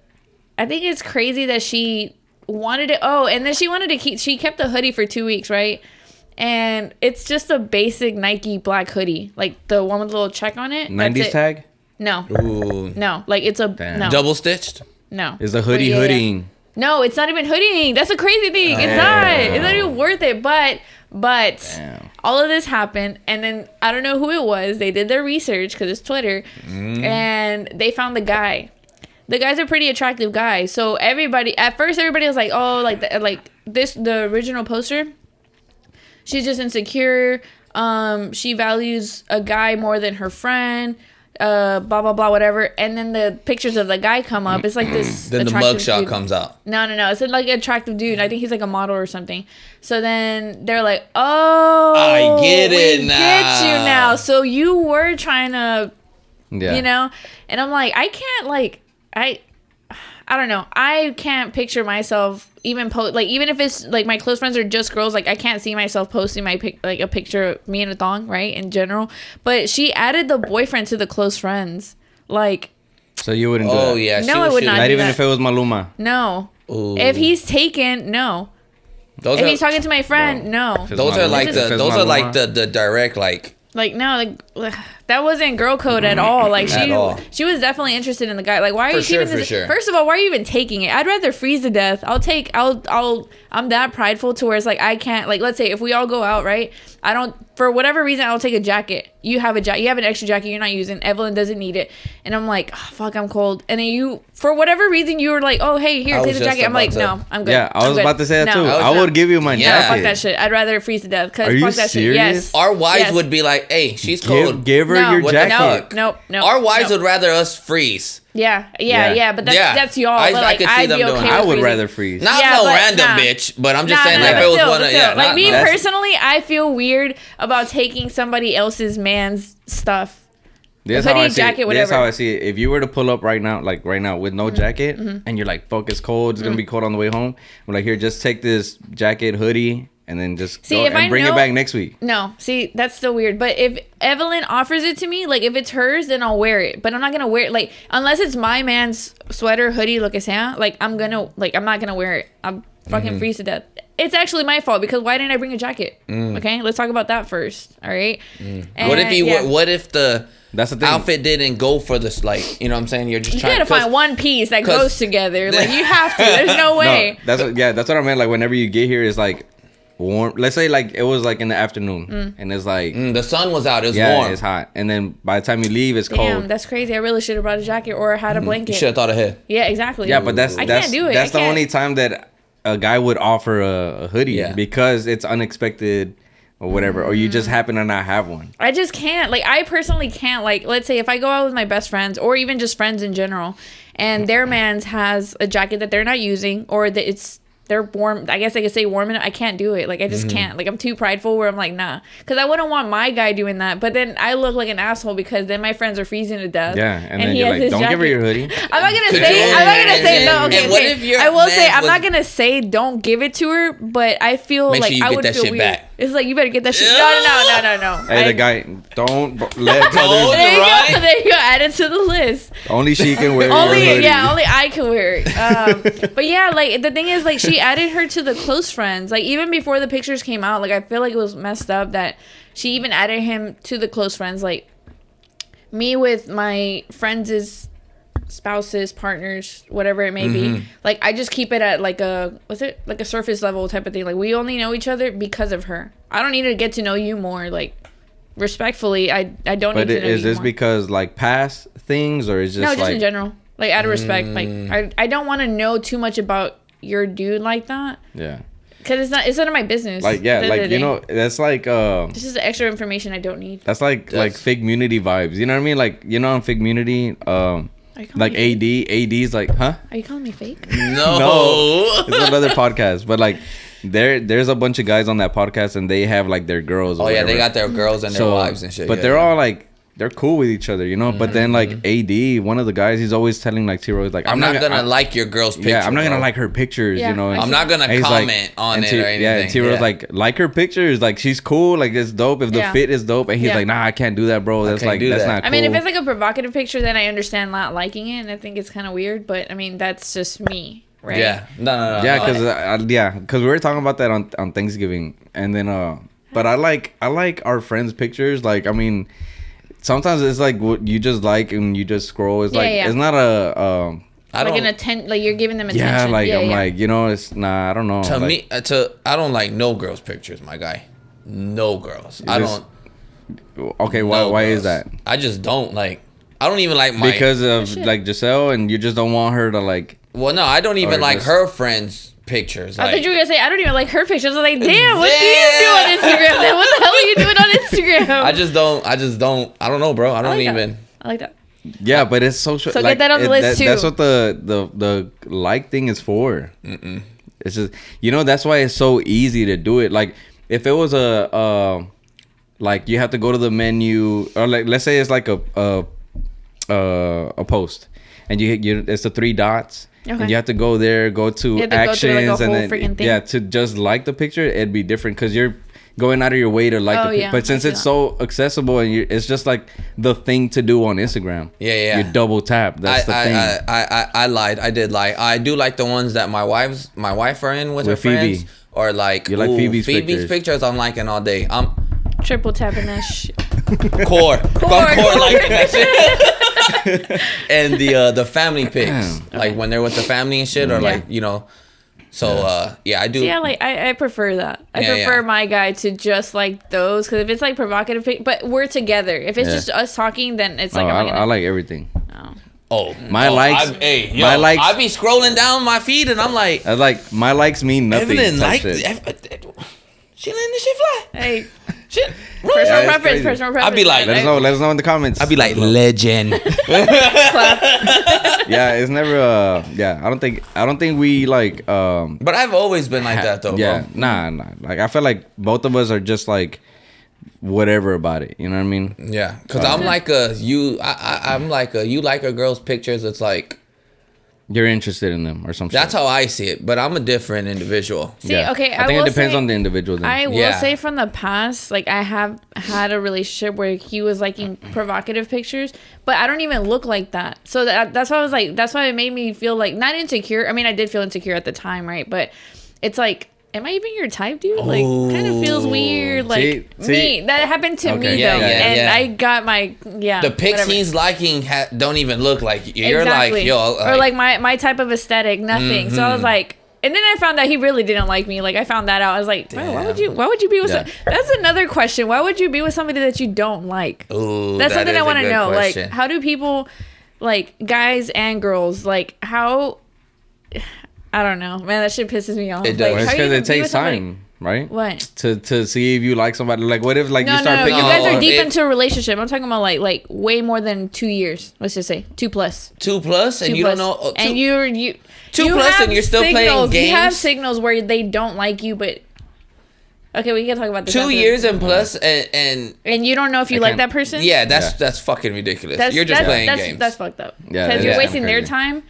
I think it's crazy that she wanted it. Oh, and then she kept the hoodie for 2 weeks, right? And it's just a basic Nike black hoodie, like the one with a little check on it. 90s tag? No. Ooh. No, like it's a no. Double stitched? No. Is the hoodie hoodieing? Yeah. No, it's not even hoodieing. That's a crazy thing. It's not even worth it. But Damn. All of this happened, and then I don't know who it was. They did their research because it's Twitter, and they found the guy. The guy's a pretty attractive guy. So at first everybody was like, oh, the original poster. She's just insecure. She values a guy more than her friend. Blah blah blah, whatever. And then the pictures of the guy come up. It's like this. Then the mugshot comes out. No. It's like an attractive dude. I think he's like a model or something. So then they're like, "Oh, I get it now. Get you now." So you were trying to, you know. And I'm like, I can't I don't know. I can't picture myself even even if it's like my close friends are just girls, like I can't see myself posting a picture of me in a thong, right? In general. But she added the boyfriend to the close friends. Like, so you wouldn't do that? Oh yeah. No, I would not. Not even if it was Maluma. No. Ooh. If he's taken, no. If he's talking to my friend, no. Those are like the direct Like, no, like, that wasn't girl code at all. Like, she was definitely interested in the guy. Like, why are you keeping this? Sure. First of all, why are you even taking it? I'd rather freeze to death. I'm that prideful to where it's like, I can't, like, let's say if we all go out, right? For whatever reason, I'll take a jacket. You have an extra jacket you're not using. Evelyn doesn't need it. And I'm like, oh, fuck, I'm cold. And then for whatever reason, you were like, oh, hey, here, take the jacket. I'm like, no, I'm good. Yeah, I was about to say that too. I would give you my jacket. Fuck that shit. I'd rather freeze to death. Are you serious? Shit. Yes. Our wives would be like, hey, she's cold. Give her your jacket. No. Our wives would rather us freeze. Yeah, but that's y'all. I could see them doing it. I would rather freeze. Not no random bitch, but I'm just saying like if it was one of like me personally, I feel weird about taking somebody else's man's stuff. That's how I see it. That's how I see it. If you were to pull up right now with no jacket, and you're like, fuck, it's cold. It's gonna be cold on the way home. I'm like, here, just take this jacket, hoodie, and then just go and bring it back next week. No, see, that's still weird. But if Evelyn offers it to me, like if it's hers, then I'll wear it. But I'm not gonna wear it, like, unless it's my man's sweater, hoodie, lo que sea. Like I'm not gonna wear it. I'm fucking freeze to death. It's actually my fault because why didn't I bring a jacket? Okay, let's talk about that first. All right. And, what if that's the thing. Outfit didn't go for this, like, you know what I'm saying? You're just trying to find one piece that goes together. Like you have to. There's no way. No, that's what I meant. Like whenever you get here, it's like warm. Let's say like it was like in the afternoon, and it's like the sun was out. It's warm. It's hot, and then by the time you leave, it's cold. Damn, that's crazy. I really should have brought a jacket or had a blanket. You should have thought ahead. Yeah, exactly. Yeah, but I can't do it. That's the only time that a guy would offer a hoodie because it's unexpected or whatever, or you just happen to not have one. I just can't. Like, I personally can't. Like, let's say if I go out with my best friends or even just friends in general, and their man's has a jacket that they're not using, or that they're warm. I guess I could say warm enough. I can't do it. Like, I just can't. Like, I'm too prideful where I'm like, nah. Because I wouldn't want my guy doing that. But then I look like an asshole because then my friends are freezing to death. Yeah, and then you're like, don't give her your hoodie. I'm not going to say, no, okay. What if I will say, I'm not going to say don't give it to her, but I feel like I would feel weird. Back. It's like, you better get that shit. No. Hey, the guy, don't let others. There you go. Add it to the list. Only she can wear your hoodie. Yeah, only I can wear it. But yeah, like, the thing is, like, she added her to the close friends. Like, even before the pictures came out, like, I feel like it was messed up that she even added him to the close friends. Like, me with my friends' spouses, partners, whatever it may be. Like, I just keep it at like a surface level type of thing. Like, we only know each other because of her. I don't need to get to know you more. Like, respectfully, I don't But need to know is you this more. because like past things, or is just No, just like in general. Like out of respect. Like I don't want to know too much about your dude like that. yeah, Because it's none of my business. like yeah, at the end of like the you day. know, that's like This is extra information I don't need. that's like fake community vibes. You know what I mean? Like you know, on fake community, Are you calling like me AD's like, huh? Are you calling me fake? No. It's another podcast, but like there's a bunch of guys on that podcast, and they have like their girls. Oh or yeah, whatever. they got their girls and their wives and shit. But yeah, they're yeah. all like they're cool with each other, you know. But then like AD, one of the guys, he's always telling like T-Rose like I'm not gonna like your girl's picture. yeah, I'm not gonna bro. like her pictures, Yeah, you know. I'm not gonna And he's like- comment on and it T- or anything. Yeah, and T-Rose like her pictures, like she's cool, like it's dope if the Yeah. fit is dope, and he's Yeah. like, nah, I can't do that, bro. That's can't like do that's that. not cool. I mean, if it's like a provocative picture, then I understand not liking it, and I think it's kind of weird. But I mean, that's just me, right? Yeah, no. yeah, because we were talking about that on Thanksgiving, and then but I like our friends' pictures. Like, I mean, sometimes it's like what you just like and you just scroll. It's Yeah, like yeah. it's not a I Like don't. like you're giving them attention. yeah, like I'm yeah. like, you know, it's nah, I don't know. To like, me, I don't like no girls' pictures, my guy. No girls. I Just- don't. okay, no why girls. is that? I just don't like. I don't even like my. Because of shit. like Giselle, and you just don't want her to like. Well, no, I don't even Or like just- her friends' pictures. I Like, thought you were gonna say I don't even like her pictures. I was like, damn, what do you do on Instagram? Then what the hell are you doing on Instagram? I just don't. I don't know, bro. I don't like that. even. I like that. Yeah, but it's social. So like, get that on the list, too. That's what the like thing is for. It's just, you know, that's why it's so easy to do it. Like if it was like you have to go to the menu, or like let's say it's like a post, and you it's the three dots. Okay. And you have to go there, go to You have to go actions, through, like, a and whole then freaking thing. yeah, to just like the picture, it'd be different because you're going out of your way to like Oh, the picture. yeah, But since I see it's that. so accessible and it's just like the thing to do on Instagram. Yeah. You double tap. That's the thing. I lied. I did lie. I do like the ones that my wife are in with her Phoebe. friends, or like You like Phoebe's pictures. pictures. I'm liking all day. I'm Triple tapping that shit. core. I'm core liking that shit. And the family pics, like when they're with the family and shit, or Yeah. like, you know. So yeah, I do. See, I prefer that. I Yeah, prefer yeah. my guy to just like those, because if it's like provocative, but we're together. If it's Yeah. just us talking, then it's like Oh, I'm not I gonna. like everything. Oh, My likes- my likes- I be scrolling down my feed and I'm like, I like my likes mean nothing. Evelyn, type like, shit. she letting this shit fly. Hey, Shit. personal it's preference. crazy. Personal preference. I'd be like, Let us know in the comments. I'd be like, legend. Yeah, it's never yeah, I don't think we like But I've always been like that though, yeah, bro. nah. Like I feel like both of us are just like whatever about it. You know what I mean? Yeah, because I'm like I'm like you like a girl's pictures. It's like, You're interested in them or something. that's how I see it. But I'm a different individual. See, okay, I think will it depends say- on the individual. Then. I will Yeah. say from the past, like I have had a relationship where he was liking provocative pictures, but I don't even look like that. So that's why I was like, that's why it made me feel like not insecure. I mean, I did feel insecure at the time, right? But it's like, am I even your type, dude? Like, kind of feels weird. Like See? me, that happened to Okay. me Yeah, though, yeah, and yeah. I got my The pics whatever. he's liking don't even look like you. You're Exactly. like, yo, or like my type of aesthetic, nothing. So I was like, and then I found out he really didn't like me. Like I found that out. I was like, bro, why would you be with? Yeah. That's another question. Why would you be with somebody that you don't like? Ooh, That's that something is I a want to good know. question. Like, how do people, like guys and girls, like how? I don't know, man. That shit pisses me off. It does. Like, Well, it's how you because gonna it be takes with somebody- time, right? What? To see if you like somebody. Like, what if like No, you start no, picking? you guys are Oh, deep if- into a relationship. I'm talking about like way more than 2 years. Let's just say 2+. 2+ and 2+. you don't know. And you 2+ have and you're still playing signals. You have games? signals where they don't like you, but okay, we can talk about this. 2 after. years and plus, and and you don't know if you I like can't- that person. yeah, Yeah. that's fucking ridiculous. You're just playing games. That's fucked up. Yeah, because that you're is wasting kinda their crazy. time.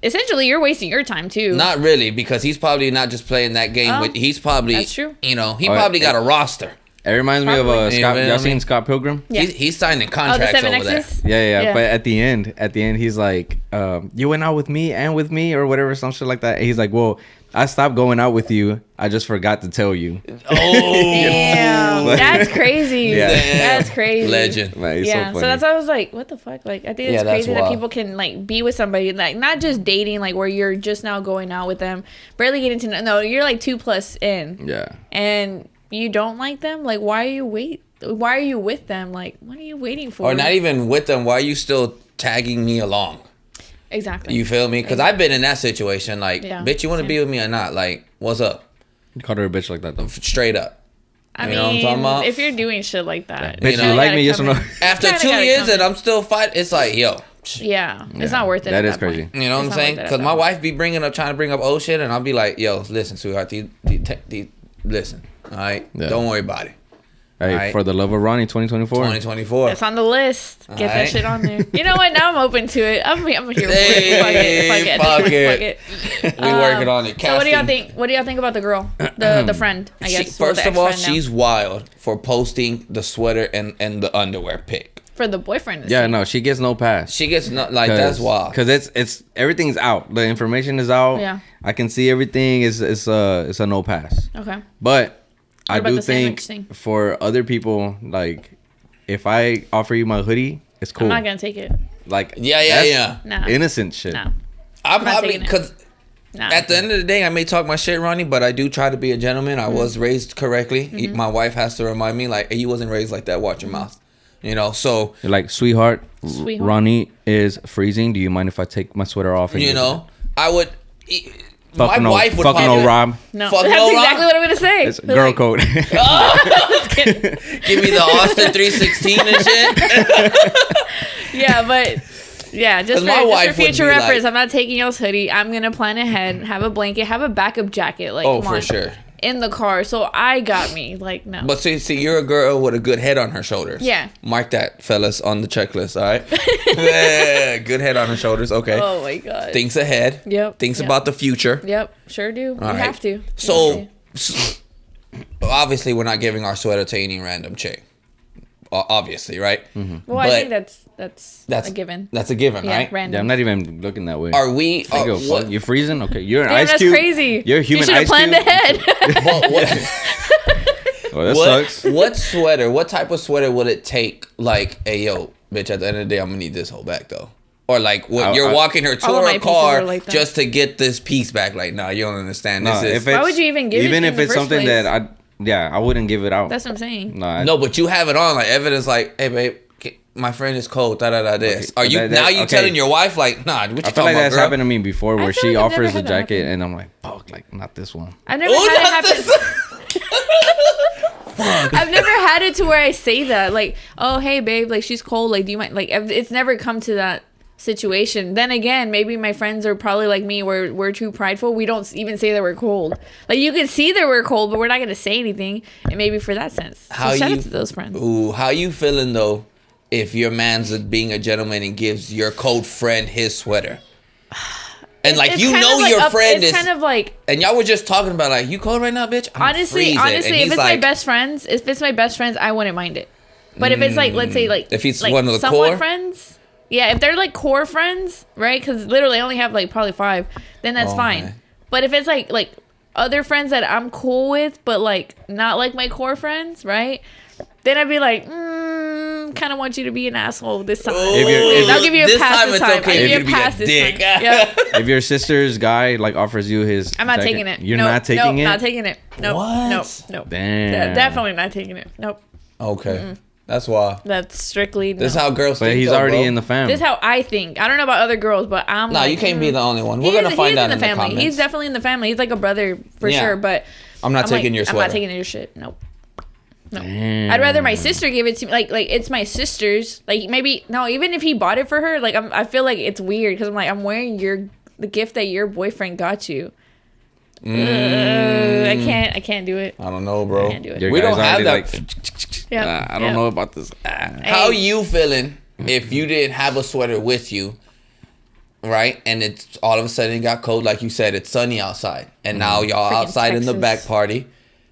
Essentially, you're wasting your time too. Not really, because he's probably not just playing that game. Oh, With he's probably, that's true. You know, he Oh, probably yeah. got a roster. It reminds me of Probably. Scott. You know Y'all what I seen mean? Scott Pilgrim? Yeah. He's signing Oh, the contracts 7 over there. X's. Yeah. Yeah. But at the end, he's like, you went out with me and with me or whatever, some shit like that. And he's like, well, I stopped going out with you. I just forgot to tell you. Oh, Damn, Like- that's crazy. Yeah. That's crazy. legend. Man, he's Yeah, so so funny. that's why I was like, what the fuck? Like, I think it's Yeah, that's crazy that wild. people can like be with somebody, like not just dating, like where you're just now going out with them, barely getting to know. No, you're like 2+ in, Yeah. and you don't like them. Like, why are you why are you with them? Like, what are you waiting for? Or not even with them. Why are you still tagging me along? Exactly. You feel me? Because I've been in that situation. Like, bitch, you want to be with me or not? Like, what's up? You called her a bitch like that though. Straight up. I You mean, know what I'm talking about? if you're doing shit like that, Bitch, you like me? Yes or no? After 2 years and I'm still fighting, it's like, yo. Yeah, it's not worth it. That at is crazy. You know what I'm saying? Because my wife be trying to bring up old shit, and I'll be like, yo, listen, sweetheart, listen, all right? Yeah. Don't worry about it. Hey, right. for the love of Ronnie, 2024. 2024. It's on the list. Get that right. shit on there. You know what? Now I'm open to it. I'm here for Hey, it. fuck it. Fuck it. We working on it. So what do y'all think? What do y'all think about the girl, the friend? I guess. First of all, she's wild for posting the sweater and the underwear pic. For the boyfriend. Yeah, no, she gets no pass. She gets no, like, that's wild. Because it's everything's out. The information is out. Yeah. I can see everything. It's a no pass. Okay. But I about do the sandwich think thing? for other people, like, if I offer you my hoodie, it's cool. I'm not gonna take it. Like, Yeah. Nah. innocent shit. No. I'm not probably taking it. because Nah. at the end of the day, I may talk my shit, Ronnie, but I do try to be a gentleman. I was raised correctly. My wife has to remind me, like, hey, you wasn't raised like that. Watch your mouth. You know, so You're like, sweetheart, Sweetheart. Ronnie is freezing. Do you mind if I take my sweater off? And you give know, I would. Fuck my no, wife would fuck probably no, Rob. No. Fuck That's no, exactly Rob. what I'm gonna say. It's girl code. give me the Austin 316 and shit. Yeah, but yeah, just 'Cause for, my just wife for would future be reference, like- I'm not taking y'all's hoodie. I'm gonna plan ahead, have a blanket, have a backup jacket, like Oh, come for on, sure. in the car. So I got me like no. But see, you're a girl with a good head on her shoulders. Yeah. Mark that, fellas, on the checklist. All right. Yeah, good head on her shoulders. Okay. Oh my god. Thinks ahead. Yep. Thinks Yep. about the future. Yep. Sure do. You right. have to. You So, have to. obviously, we're not giving our sweater to any random chick. Obviously, right? Well, I but think that's a given. That's a given, Yeah, right? Yeah, random. I'm not even looking that way. Are we? I go, what, fuck, you're freezing? Okay, you're an Damn, ice that's cube. crazy. You're a human you should have ice planned cube. ahead. Oh, that what, sucks. what sweater? What type of sweater would it take? Like, hey, yo, bitch. At the end of the day, I'm gonna need this whole back though. Or like, what you're walking her to All of my her pieces car are like that. just to get this piece back. Like, nah, you don't understand. No, This is if it's, Why would you even give it even to if in the it's first something place? that I wouldn't give it out. That's what I'm saying. No, no, but you have it on. Like, evidence. Like, hey, babe, my friend is cold. Da da da. This. Okay, Are you that- now? You okay. telling your wife like, nah? What you I feel talking like about, that's girl? happened to me before, where feel she like I've never offers the had that jacket, happen. and I'm like, fuck, like not this one. I've never Oh, had it not happen. I've never had it to where I say that, like, oh hey babe, like she's cold, like do you mind? Like it's never come to that situation. Then again, maybe my friends are probably like me, where we're too prideful. We don't even say that we're cold. Like you can see that we're cold, but we're not gonna say anything. And maybe for that sense, so shout out to those friends. Ooh, how you feeling though? If your man's being a gentleman and gives your cold friend his sweater, and like It's you kind know of like your friend it's is, kind of like and y'all were just talking about like, you cold right now, bitch. I'm honestly, freezing. And if he's it's like, my best friends, I wouldn't mind it. But if it's like, let's say like if he's like one of the somewhat core? friends, yeah, if they're like core friends, right? Because literally I only have like probably 5, then that's Oh, fine. man. But if it's like other friends that I'm cool with, but like not like my core friends, right? Then I'd be like, kind of want you to be an asshole this time. I'll give you a This pass time this it's time. okay I'll give for you you to a be a pass this dick. time. Yep. If your sister's guy like offers you his, I'm not jacket, taking it. You're Nope, not taking nope, it. Not taking it. Nope. What? Nope. Nope. Damn. Definitely not taking it. Nope. Okay, that's why. That's strictly. No. This is how girls. But think, he's though, already bro. in the family. This is how I think. I don't know about other girls, but I'm. Nah, like, you can't be the only one. We're He is- gonna find he is out in the in the family. comments. He's definitely in the family. He's like a brother for Yeah. sure. But I'm not taking like, your I'm sweater. not taking your shit. Nope. No. Damn. I'd rather my sister give it to me. Like it's my sister's. Like maybe no. Even if he bought it for her, like I feel like it's weird because I'm like I'm wearing the gift that your boyfriend got you. I can't do it. I don't know, bro. I can't do it. Your We guy's don't have already that. Yeah. I don't know about this. How you feeling if you didn't have a sweater with you, right? And it's all of a sudden it got cold, like you said, it's sunny outside, and now y'all Freaking outside in the Texas.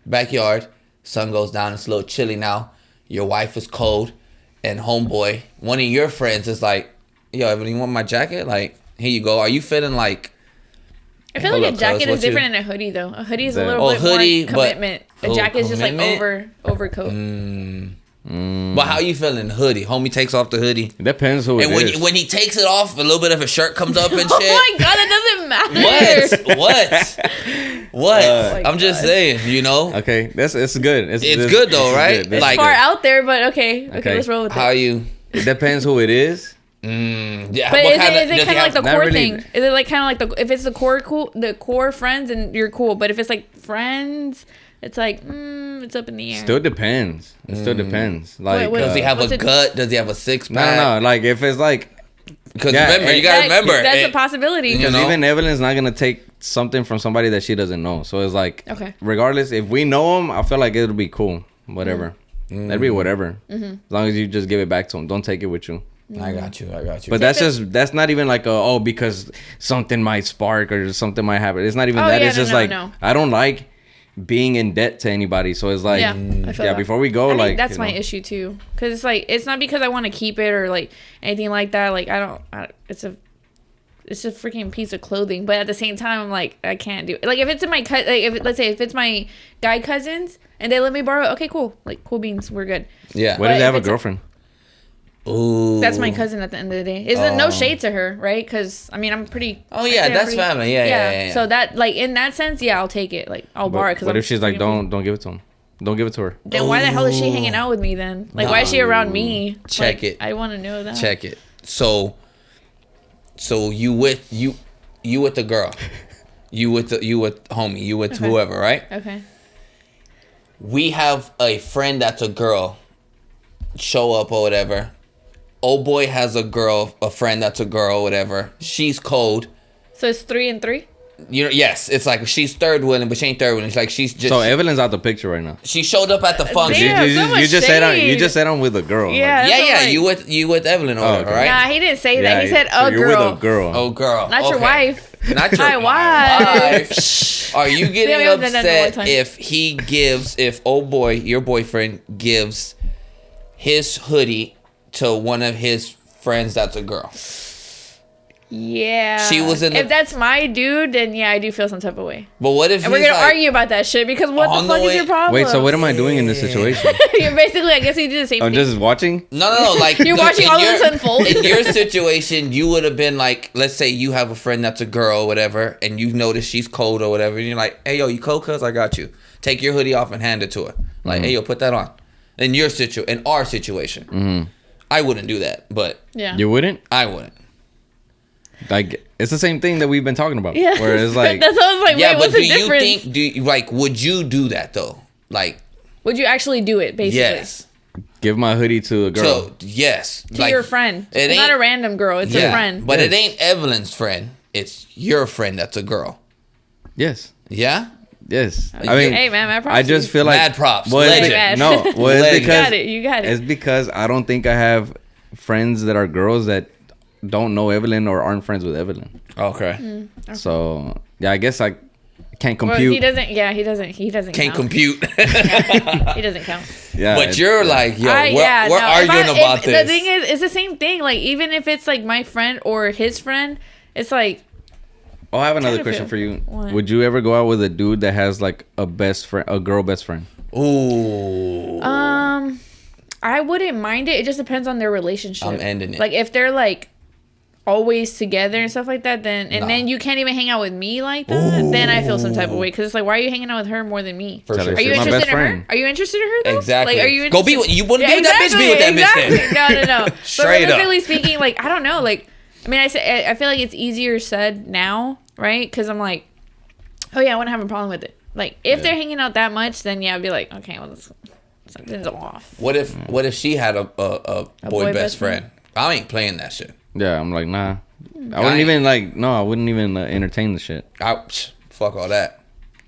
backyard. Sun goes down. It's a little chilly now. Your wife is cold, and homeboy, one of your friends, is like, "Yo, Evelyn, you want my jacket? Like, here you go." Are you feeling like? I feel Hold like up, a jacket cuz, is what you- different than a hoodie though. A hoodie is a The- little Oh, bit hoodie, more but- commitment. A oh, jacket is just like commitment? overcoat. But how you feeling? Hoodie. Homie takes off the hoodie. It depends who And it is. when he takes it off, a little bit of a shirt comes up and shit. Oh my god, it doesn't matter. What? I'm just saying, you know. Okay, it's good. It's good though, right? Good. Like Far out there, but okay, let's roll with how it. you. It depends who it is. Yeah. But what is it does he kind of like have? the core really- thing? Is it like kind of like the if it's the core friends and you're cool, but if it's like friends, it's like it's up in the air. Still depends. It still depends. Like, what- Does he have What's a it- gut? Does he have a six pack? no. Like if it's like, Because Yeah, remember, you gotta remember. that's a possibility. You because know? even Evelyn's not gonna take something from somebody that she doesn't know. So it's like, Okay. regardless, if we know him, I feel like it'll be cool. Whatever. That'd be whatever. As long as you just give it back to him. Don't take it with you. I got you. But that's not even like because something might spark or something might happen. It's not even Oh, that. yeah, It's no, just no, like no. I don't like being in debt to anybody. So it's like Yeah, I feel that. before we go, I like think that's you my know. issue too, because it's like it's not because I want to keep it or like anything like that. Like it's a freaking piece of clothing, but at the same time, I'm like I can't do it. Like if it's in my let's say if it's my guy cousins and they let me borrow, okay, cool, like cool beans, we're good. Yeah. What But if they have if a it's- girlfriend? Ooh. That's my cousin at the end of the day. Isn't no shade to her, right? Because I mean I'm pretty. Oh, yeah, I'd say I'm that's family. Yeah. So that like in that sense, yeah, I'll take it. Like I'll borrow it. Cause What I'm if she's like, freaking- don't give it to him? Don't give it to her. Then why the hell is she hanging out with me then? Like why is she around me? Check Like, it. I want to know that. Check it. So you with the girl, you with homie, you with Okay. whoever, right? Okay. We have a friend that's a girl show up or whatever. Old boy has a friend that's a girl or whatever. She's cold. So it's 3 and 3. You know, yes, it's like she's third wheeling, but she ain't third wheeling. It's like she's just. So Evelyn's out the picture right now. she showed up at the function. Damn, so much you just said shade. I'm with a girl. Yeah. Like, That's Yeah, what, like- you with Evelyn or whatever, okay. right? Nah, he didn't say yeah, that. He said so a you're girl. with a girl. Oh, girl. Not your Okay. wife. Not your My wife. wife. Are you We getting haven't done that in a long upset time. if old boy, your boyfriend, gives his hoodie to one of his friends that's a girl? Yeah. She was in the- If that's my dude, then yeah, I do feel some type of way. But what if And we're he's gonna like, argue about that shit because what On the the fuck is way- your problem? Wait, so what am I doing in this situation? You're basically, I guess you do the same I'm thing. just watching. No, like You're watching in all of this unfold? In your situation, you would have been like, let's say you have a friend that's a girl or whatever, and you notice she's cold or whatever, and you're like, hey yo, you cold? Cuz I got you. Take your hoodie off and hand it to her. Like, hey yo, put that on. In our situation, I wouldn't do that, but Yeah. You wouldn't? I wouldn't. Like, it's the same thing that we've been talking about. Yeah. Where it's like, That's what I was like, Yeah, wait, but what's do the you difference? think? Would you do that though? Like, Would you actually do it, basically? yes. give my hoodie to a girl. So yes, To your friend. It It's not ain't- a random girl. It's a friend. But it Yes. ain't Evelyn's friend. It's your friend that's a girl. Yes. Yeah. Yes. I mean, Hey, man, mad props I to just you. feel like Mad props. Well, it's Legend. be- no, well, it's Legend. You because got it. You got it's it. because I don't think I have friends that are girls that don't know Evelyn or aren't friends with Evelyn. Okay. So yeah, I guess I can't Well, compute. he doesn't. Yeah, he doesn't. He doesn't. Can't count. compute. He doesn't count. yeah, But it's- you're like, yo, we're If arguing about if, this. The thing is, it's the same thing. Like even if it's like my friend or his friend, it's like Oh, I have another Kinda question feel- for you. What? Would you ever go out with a dude that has like a best friend, a girl best friend? Ooh. I wouldn't mind it. It just depends on their relationship. I'm ending it. Like if they're like always together and stuff like that, then Nah. then you can't even hang out with me like that. Then I feel some type of way because it's like, why are you hanging out with her more than me? For Tell sure. her Are you she's my interested best in her? friend. Are you interested in her though? Exactly. Like, are you Go be with- you wouldn't be with that bitch, be with that bitch then. Exactly. No. Straight but up. realistically speaking, like I don't know. Like I mean, I feel like it's easier said now, right? Because I'm like, oh yeah, I wouldn't have a problem with it. Like if they're hanging out that much, then yeah, I'd be like, okay, well, something's off. What if she had a boy boy best best friend? I ain't playing that shit. Yeah, I'm like, nah. I I wouldn't ain't- even like. No, I wouldn't even entertain the shit. Fuck all that.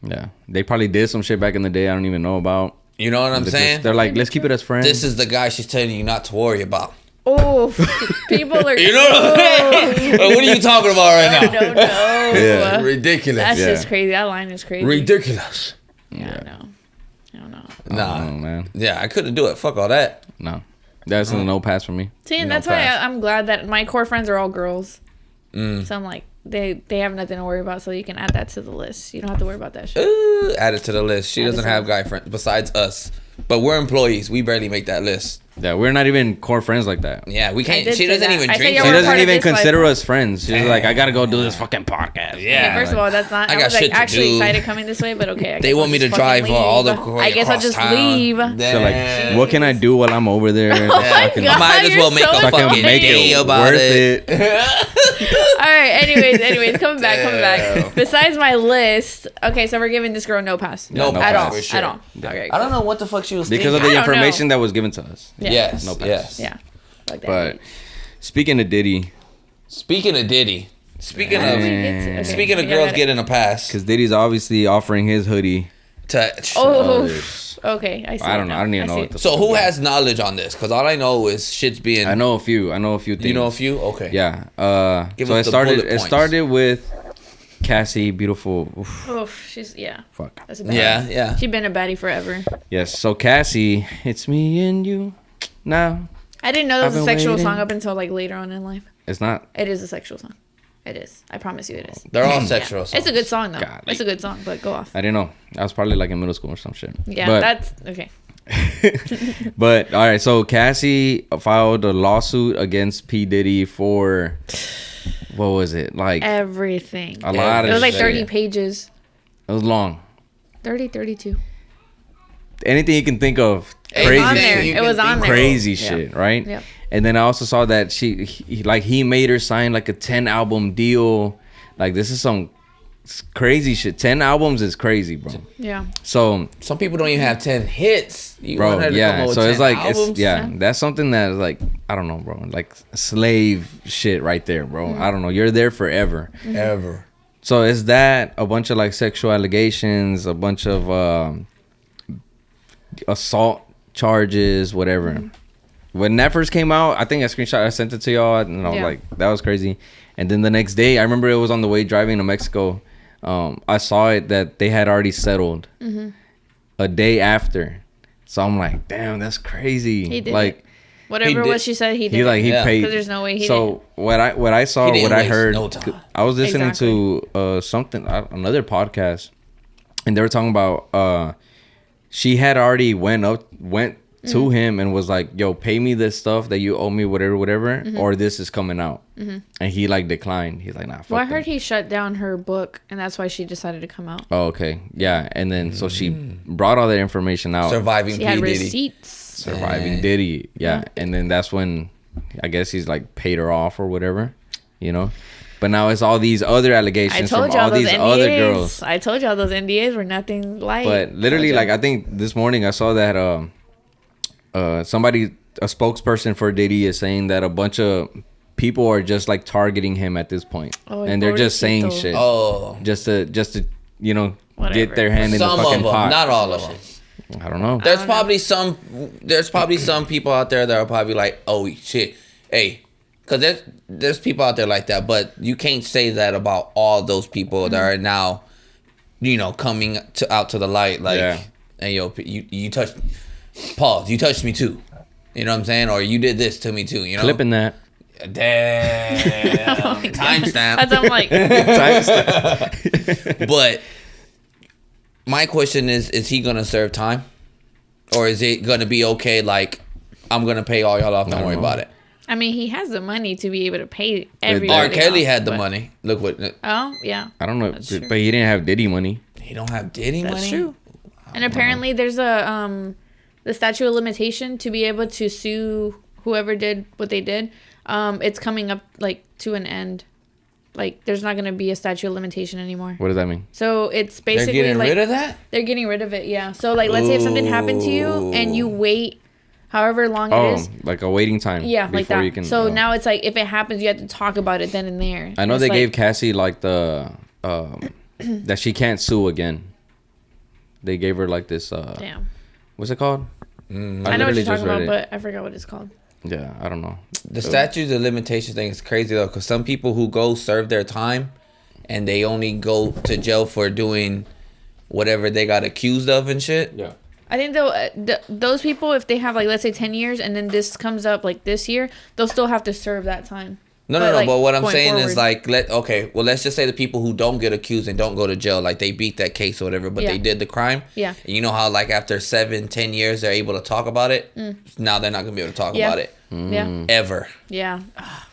Yeah, they probably did some shit back in the day I don't even know about. You know what I'm saying? They're like, let's keep it as friends. This is the guy she's telling you not to worry about. Oh, people are. You know what I'm saying? What are you talking about right I now? don't know. Yeah. Ridiculous. That's Yeah. just crazy. That line is crazy. Ridiculous. Yeah, I know. I don't know. Nah, Oh man, yeah, I couldn't do it. Fuck all that. no, that's a no pass for me. See, and No that's why pass. I'm glad that my core friends are all girls. So I'm like, they have nothing to worry about. So you can add that to the list. You don't have to worry about that shit. Ooh, add it to the list. She Add it doesn't to have the- guy friends besides us. But we're employees. We barely make that list. Yeah, we're not even core friends like that. Yeah, we can't. did She say doesn't that. even I said drink. y'all She were doesn't part of even this life. consider us friends. She's like, I gotta go do this fucking podcast. Yeah. Okay, first of all, that's not. I I got was like shit to actually do. excited coming this way, but okay. I They guess want I'll me to just fucking drive all the leave. way I guess I'll across just town. leave. So like, what can I do while I'm over there? Oh my Fucking- God. I might as well make You're a so fucking funny. day about worth it. All right. Anyways, coming back. Besides my list, okay. So we're giving this girl no pass. No no at pass, all. for sure. At all. Okay. I don't know what the fuck she was because of thinking. the I don't know. information that was given to us. Yeah. Yes, No pass. yes. Yeah. Like that. But speaking of Diddy, Speaking of Diddy, speaking Okay, of speaking of yeah, girls got it. getting a pass because Diddy's obviously offering his hoodie. to. Oh. others. Okay. I see. I don't it know. now. I don't even know see what it. the. So fuck who about it. has knowledge on this? Because all I know is shit's being. I know a few. I know a few things. You know a few? Okay. Yeah. Give So us it the started. bullet It points. started with Cassie, beautiful. Oof, Oof, she's fuck. That's a bad Yeah, yeah. She's been a baddie forever. Yes. So Cassie, it's me and you. Now I didn't know that was I've a been sexual waiting. song up until like later on in life. it's not. It is a sexual song. It is. I promise you, it is. They're all sexual. Yeah. songs. It's a good song though. Golly. It's a good song, but go off. I didn't know. I was probably like in middle school or some shit. Yeah, But, that's okay. but all right. So Cassie filed a lawsuit against P Diddy for what was it like? Everything. A lot It of was like shit. 30 pages. It was long. 30, 32. Anything you can think of, Hey, crazy on there. shit. It was on there. Crazy Yeah. shit, right? Yep. And then I also saw that he made her sign like a 10 album deal. Like this is some crazy shit. 10 albums is crazy, bro. Yeah. So, Some people don't even have 10 hits. You want bro, her to come yeah. up with So it's 10 like albums? that's something that is like I don't know, bro. Like slave shit right there, bro. I don't know. You're there forever. Ever. So is that a bunch of like sexual allegations, a bunch of assault charges, whatever. When that first came out, I think I sent it to y'all, and I was Yeah. like, that was crazy. And then the next day, I remember it was on the way driving to Mexico. I saw it that they had already settled a day after. So I'm like, damn, that's crazy. He did like it. Whatever did- what she said, he did. he like he Yeah. paid. 'Cause there's no way he So what I saw, He didn't what I waste heard, no time. I was listening Exactly. to something another podcast, and they were talking about she had already went to him and was like, yo, pay me this stuff that you owe me, whatever, or this is coming out. And he like declined. He's like, nah, fuck Well, I that. heard he shut down her book, and that's why she decided to come out. Oh, okay. Yeah. And then so she brought all that information out. Surviving She P. had Diddy. receipts. Surviving Diddy. Yeah. And then that's when I guess he's like paid her off or whatever, you know? But now it's all these other I allegations from told y'all all those these NDAs. other girls. I told y'all those NDAs were nothing light. But literally, Told like y'all. I think this morning I saw that somebody, a spokesperson for Diddy, is saying that a bunch of people are just like targeting him at this point, Oh, and they're just saying pobrecito. shit Oh. just to you know Whatever. get their hand in Some the of fucking them. pot. Not all of them. I don't know. There's probably some people out there that are probably like, oh shit, hey, because there's people out there like that, but you can't say that about all those people that are now, you know, coming out to the light. Like, Yeah. hey yo, you touched, pause, you touched me too, you know what I'm saying, or you did this to me too, you know. Clipping that. Damn, timestamp. That's what I'm like. But my question is he gonna serve time, or is it gonna be okay? Like, I'm gonna pay all y'all off. Don't worry about it. I mean, he has the money to be able to pay R. everybody. R. Kelly off, had the but- money. Look what Oh yeah, I don't know, That's but true. he didn't have Diddy money. he don't have Diddy that's money. true. And apparently, there's a the statute of limitation to be able to sue whoever did what they did. It's coming up like to an end. Like, there's not gonna be a statute of limitation anymore. What does that mean? So it's They're basically getting like rid of that. they're getting rid of it. Yeah. So like, let's say if something happened to you and you wait however long it Oh, is. like a waiting time. Yeah, like before that. you can, So oh. now it's like if it happens, you have to talk about it then and there. I know It's they like- gave Cassie like the that she can't sue again. They gave her like this. Damn. What's it called? I know what literally you're talking read about, it. but I forgot what it's called. Yeah, I don't know. The statutes of limitations thing is crazy though, because some people who go serve their time, and they only go to jail for doing whatever they got accused of and shit. Yeah. I think though those people, if they have like let's say 10 years and then this comes up like this year, they'll still have to serve that time. No, but what I'm going saying is forward. like, let's just say the people who don't get accused and don't go to jail, like they beat that case or whatever, but they did the crime. Yeah. And you know how like after 7-10 years they're able to talk about it. Now they're not gonna be able to talk about it. Yeah. Ever. Yeah.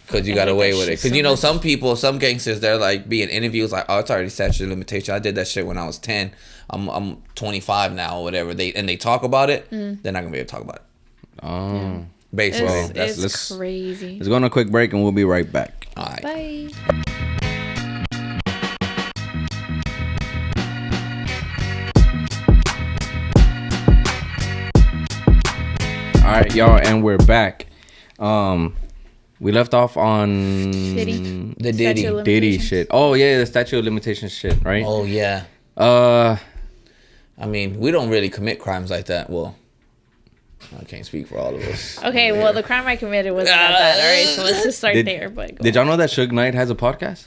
Because you got away with it. Because you know some people, some gangsters, they're like being interviews like, oh, it's already statute of limitation. I did that shit when I was 10. I'm 25 now or whatever. They talk about it. They're not gonna be able to talk about it. Oh. Yeah. Basically, It's crazy. Let's go on a quick break and we'll be right back. all right. Bye. All right, y'all, and we're back. We left off on Diddy. The Statute of Diddy limitations. shit. Oh yeah, the statute of limitations shit, right? Oh yeah. Uh, I mean, we don't really commit crimes like that. Well, I can't speak for all of us. Okay, well, the crime I committed was not that. All right, so let's just start there. But go did y'all know that Suge Knight has a podcast?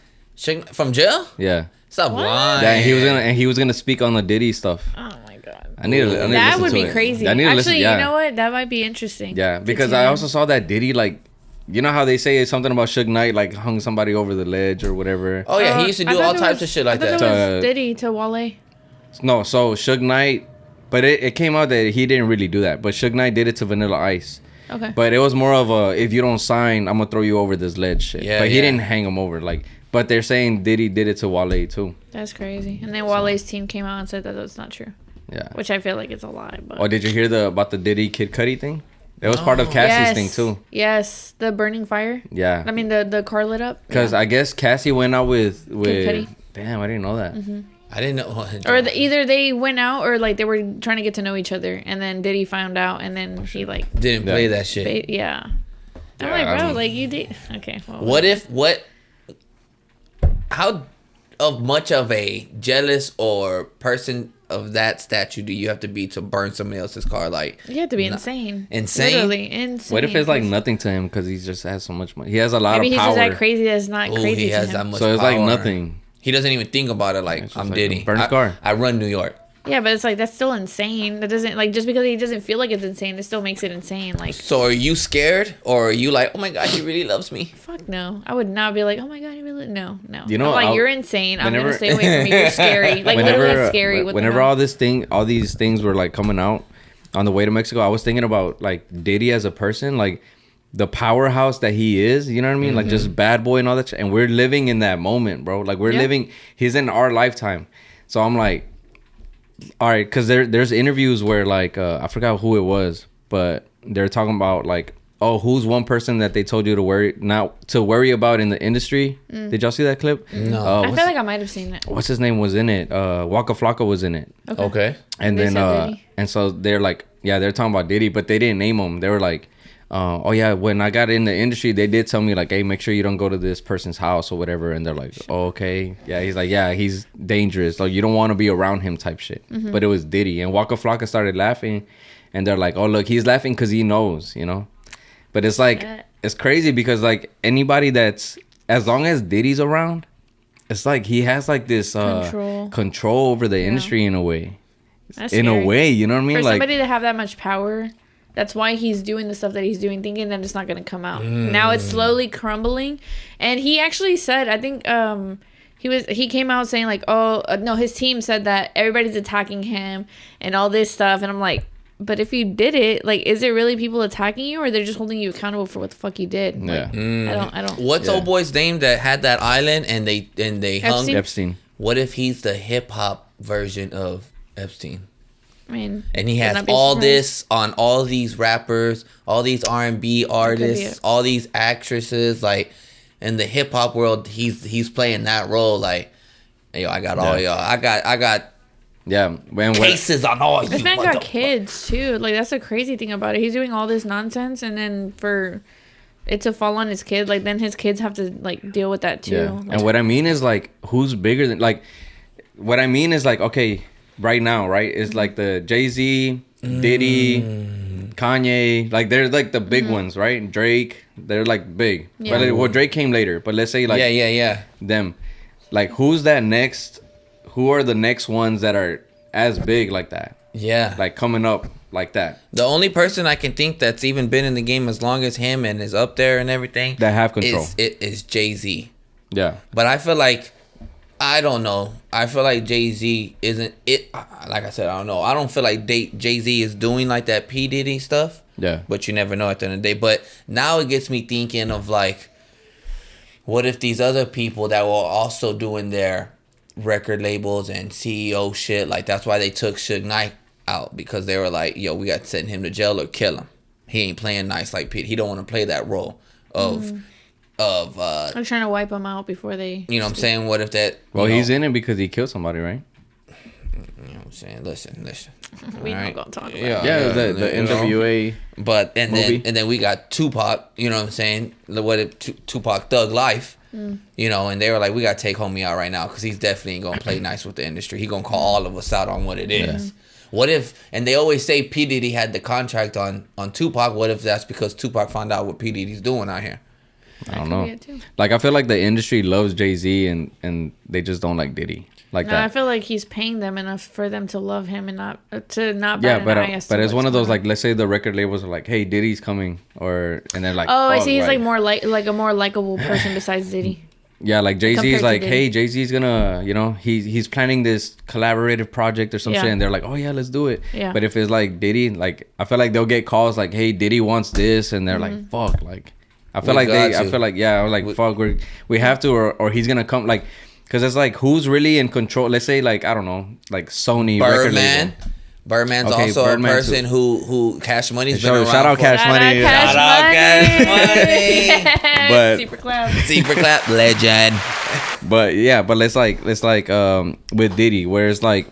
From jail? Yeah. Stop What? lying. Yeah, he was gonna speak on the Diddy stuff. Oh my god. I need to That listen would to be it. crazy. I need to Actually, listen, yeah. you know what? That might be interesting. Yeah, to because tune I in. also saw that Diddy, like, you know how they say something about Suge Knight, like hung somebody over the ledge or whatever. Oh yeah, he used to I do thought all it types was- of shit like I thought that. it was Diddy to Wale. No, so Suge Knight, but it came out that he didn't really do that. But Suge Knight did it to Vanilla Ice. Okay. But it was more of a, if you don't sign, I'm gonna throw you over this ledge shit. Yeah, but he yeah. didn't hang him over, like. But they're saying Diddy did it to Wale too. That's crazy. And then Wale's team came out and said that that's not true, Yeah. which I feel like it's a lie. But Oh, did you hear about the Diddy Kid Cudi thing? That was part of Cassie's thing too. Yes, the burning fire. Yeah. I mean the car lit up. Because Yeah. I guess Cassie went out with Cudi. Damn, I didn't know that. I didn't know. Or either they went out or like they were trying to get to know each other, and then Diddy found out, and then he like, didn't play that shit. yeah. I'm Yeah, like, I bro, don't- like you did. Okay. Well, How of much of a jealous or person of that statue do you have to be to burn somebody else's car? Like, you have to be insane. Insane? Literally insane. What if it's like nothing to him because he just has so much money? He has a lot Maybe of he's power. just that crazy that's not oh, crazy he to has him. that much So it's like power. nothing. He doesn't even think about it like, It's just I'm like Diddy. burn his car. I run New York. Yeah, but it's like that's still insane. That doesn't like just because he doesn't feel like it's insane, it still makes it insane. Like So are you scared or are you like, oh my God, he really loves me? fuck no. I would not be like, oh my god, he really no. You know, I'm like I'll- you're insane. I'm whenever- gonna stay away from you. You're scary. Like literally scary. With whenever all these things were like coming out on the way to Mexico, I was thinking about like Diddy as a person, like the powerhouse that he is. You know what I mean? Like just bad boy and all that. And we're living in that moment, bro. Like we're living. He's in our lifetime. So I'm like, all right, because there's interviews where like I forgot who it was, but they're talking about like, oh, who's one person that they told you to worry about in the industry? Did y'all see that clip? No. I feel like I might have seen it. What's his name was in it? Waka Flocka was in it. Okay. And They then said Diddy? and so they're like, yeah, they're talking about Diddy, but they didn't name him. They were like, oh yeah, when I got in the industry, they did tell me like, hey, make sure you don't go to this person's house or whatever. And they're like, oh, okay, yeah. He's like, yeah, he's dangerous. Like you don't want to be around him type shit. But it was Diddy, and Waka Flocka started laughing, and they're like, oh look, he's laughing because he knows, you know. But it's like it's crazy because like anybody that's as long as Diddy's around, it's like he has like this control over the industry in a way. That's In scary. a way, you know what I mean? For Like somebody to have that much power, that's why he's doing the stuff that he's doing, thinking that it's not going to come out. Now it's slowly crumbling. And he actually said, I think he came out saying like, oh, no, his team said that everybody's attacking him and all this stuff. And I'm like, but if you did it, like, is it really people attacking you or they're just holding you accountable for what the fuck you did? Yeah. Like, I don't. What's old boy's name that had that island and they hung? Epstein? Epstein. What if he's the hip hop version of Epstein? I mean, And he would has not be all surprised. this on all these rappers, all these R&B artists, it. all these actresses. Like in the hip hop world, he's playing that role. Like, yo, I got all y'all. I got Yeah, man. cases on all you. This man got motherfuckers. kids too. Like that's the crazy thing about it. He's doing all this nonsense, and then for it to fall on his kid, like then his kids have to like deal with that too. Yeah. Like, And what I mean is like, who's bigger than like? What I mean is like, okay, right now, right? It's like the Jay-Z, Diddy, Kanye. Like they're like the big ones, right? Drake. They're like big. Yeah. But well, Drake came later. But let's say like Yeah. them. Like who's that next? Who are the next ones that are as big like that? Yeah. like coming up like that. The only person I can think that's even been in the game as long as him and is up there and everything That have control. is Jay-Z. Yeah. But I feel like, I don't know. I feel like Jay-Z isn't it. Like I said, I don't know. I don't feel like Jay-Z is doing like that P. Diddy stuff. Yeah. But you never know at the end of the day. But now it gets me thinking of like, what if these other people that were also doing their record labels and CEO shit, like that's why they took Suge Knight out, because they were like, yo, we got to send him to jail or kill him. He ain't playing nice like Pete. He don't want to play that role of I'm trying to wipe them out before they. you know what I'm saying? What if that? Well, you he's know, in it because he killed somebody, right? You know what I'm saying? Listen. We All not right. gonna talk about Yeah. it. Yeah, the you know. NWA. But and movie. then we got Tupac. You know what I'm saying? What if Tupac Thug Life? You know, and they were like, we gotta take homie out right now because he's definitely gonna play nice with the industry. He gonna call all of us out on what it is. What if? And they always say P Diddy had the contract on Tupac. What if that's because Tupac found out what P Diddy's doing out here? I don't That could be know. it, too. Like I feel like the industry loves Jay-Z and they just don't like Diddy like No, that. I feel like he's paying them enough for them to love him and not bat Yeah, an but eye as to but it's what's one of those going on. like, let's say the record labels are like, hey, Diddy's coming, or and they're like, Oh, I fuck, see. He's like more like a more likable person besides Diddy. yeah, like Jay-Z compared is to like, Diddy. hey, Jay-Z's gonna, you know, he's planning this collaborative project or some Yeah. shit, and they're like, oh yeah, let's do it. Yeah. But if it's like Diddy, like I feel like they'll get calls like, hey, Diddy wants this, and they're like, fuck, like I feel We like they, got I to. feel like yeah, I'm like fuck, we have to, or he's gonna come like. Because it's like, who's really in control? Let's say, like, I don't know, like Sony record Birdman. label. Birdman's Okay, also Birdman a person too. who Cash Money's been Shout around out for. Cash Money. Shout out Cash Money. But- Super clap. Super clap legend. But yeah, but let's like with Diddy, where it's like,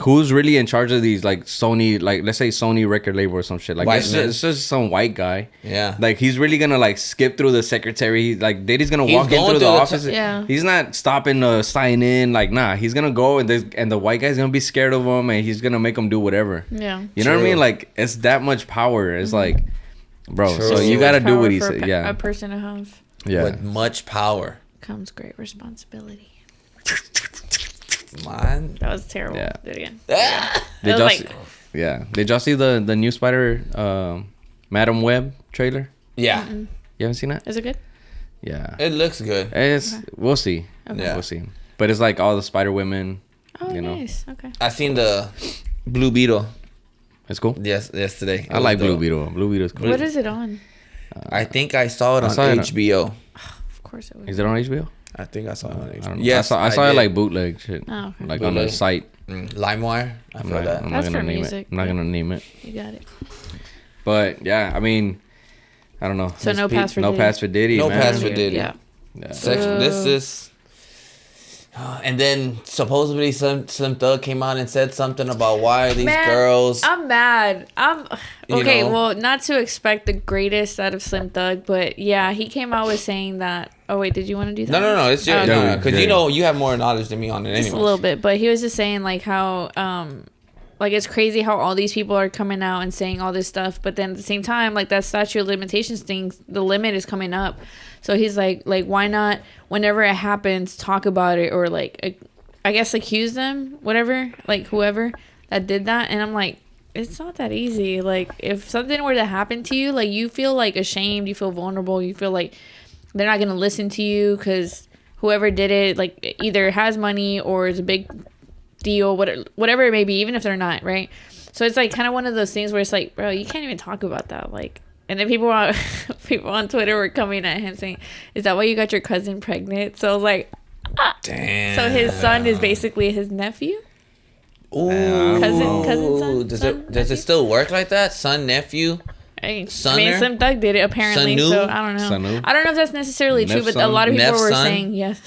who's really in charge of these, like Sony, like let's say Sony record label or some shit, like White man. it's just some white guy. Yeah. Like he's really gonna like skip through the secretary. Like Diddy's gonna He's walk in going through the through the office. Yeah. He's not stopping to sign in. Like nah, he's gonna go and the white guy's gonna be scared of him and he's gonna make him do whatever. Yeah. You know what I True. mean? Like it's that much power. It's like, bro. True. So you So gotta Much do power what he for said. Yeah. A person to have Yeah. With much power. comes great responsibility. Man. That was terrible. Yeah. Do it again. Did It y'all was see, like- yeah. Did y'all see the new Spider Madam Web trailer? Yeah. You haven't seen that? Is it good? Yeah. It looks good. It's we'll see. Okay. Yeah. We'll see. But it's like all the Spider Women. Oh, You know. nice. Okay. I seen the Blue Beetle It's cool. yesterday. It I was like Blue dope. Beetle. Blue Beetle's cool. What is it on? I think I saw it I on saw it on- HBO. Of course it was. Is it on HBO? I think I saw it on I HBO. don't know. Yes, I saw it did. like bootleg shit. Oh, okay. Like on the Bootleg. site. LimeWire. I feel that. I'm That's not gonna for name music, it. I'm not yeah. gonna name it. You got it. But yeah, I mean, I don't know. So no Pete- pass for no Diddy. pass for Diddy. No man. pass for Diddy. Yeah. Yeah. This is. And then supposedly Slim Thug came out and said something about why are these Man, girls. I'm mad. You Okay. know? Well, not to expect the greatest out of Slim Thug, but yeah, he came out with saying that. Oh wait, did you want to do that? No. It's your Oh, okay. because Yeah. you know you have more knowledge than me on it Just anyway. a little bit, but he was just saying like how like it's crazy how all these people are coming out and saying all this stuff, but then at the same time, like that statute of limitations thing, the limit is coming up. So he's like why not whenever it happens talk about it, or like I guess accuse them, whatever, like whoever that did that. And I'm like, it's not that easy. Like if something were to happen to you, like you feel like ashamed, you feel vulnerable, you feel like they're not gonna listen to you because whoever did it like either has money or is a big deal, whatever it may be, even if they're not, right? So it's like kind of one of those things where it's like, bro, you can't even talk about that. Like, and then people on Twitter were coming at him saying, is that why you got your cousin pregnant? So I was like, Damn. so his son is basically his nephew? Ooh. Cousin, son, Does son, it nephew? still work like that? Son, nephew. I mean, Sonner? Slim Thug did it apparently, Sonu? so I don't know. Sonu? I don't know if that's necessarily true, but a Nef-son? lot of people were Nef-son? saying yes.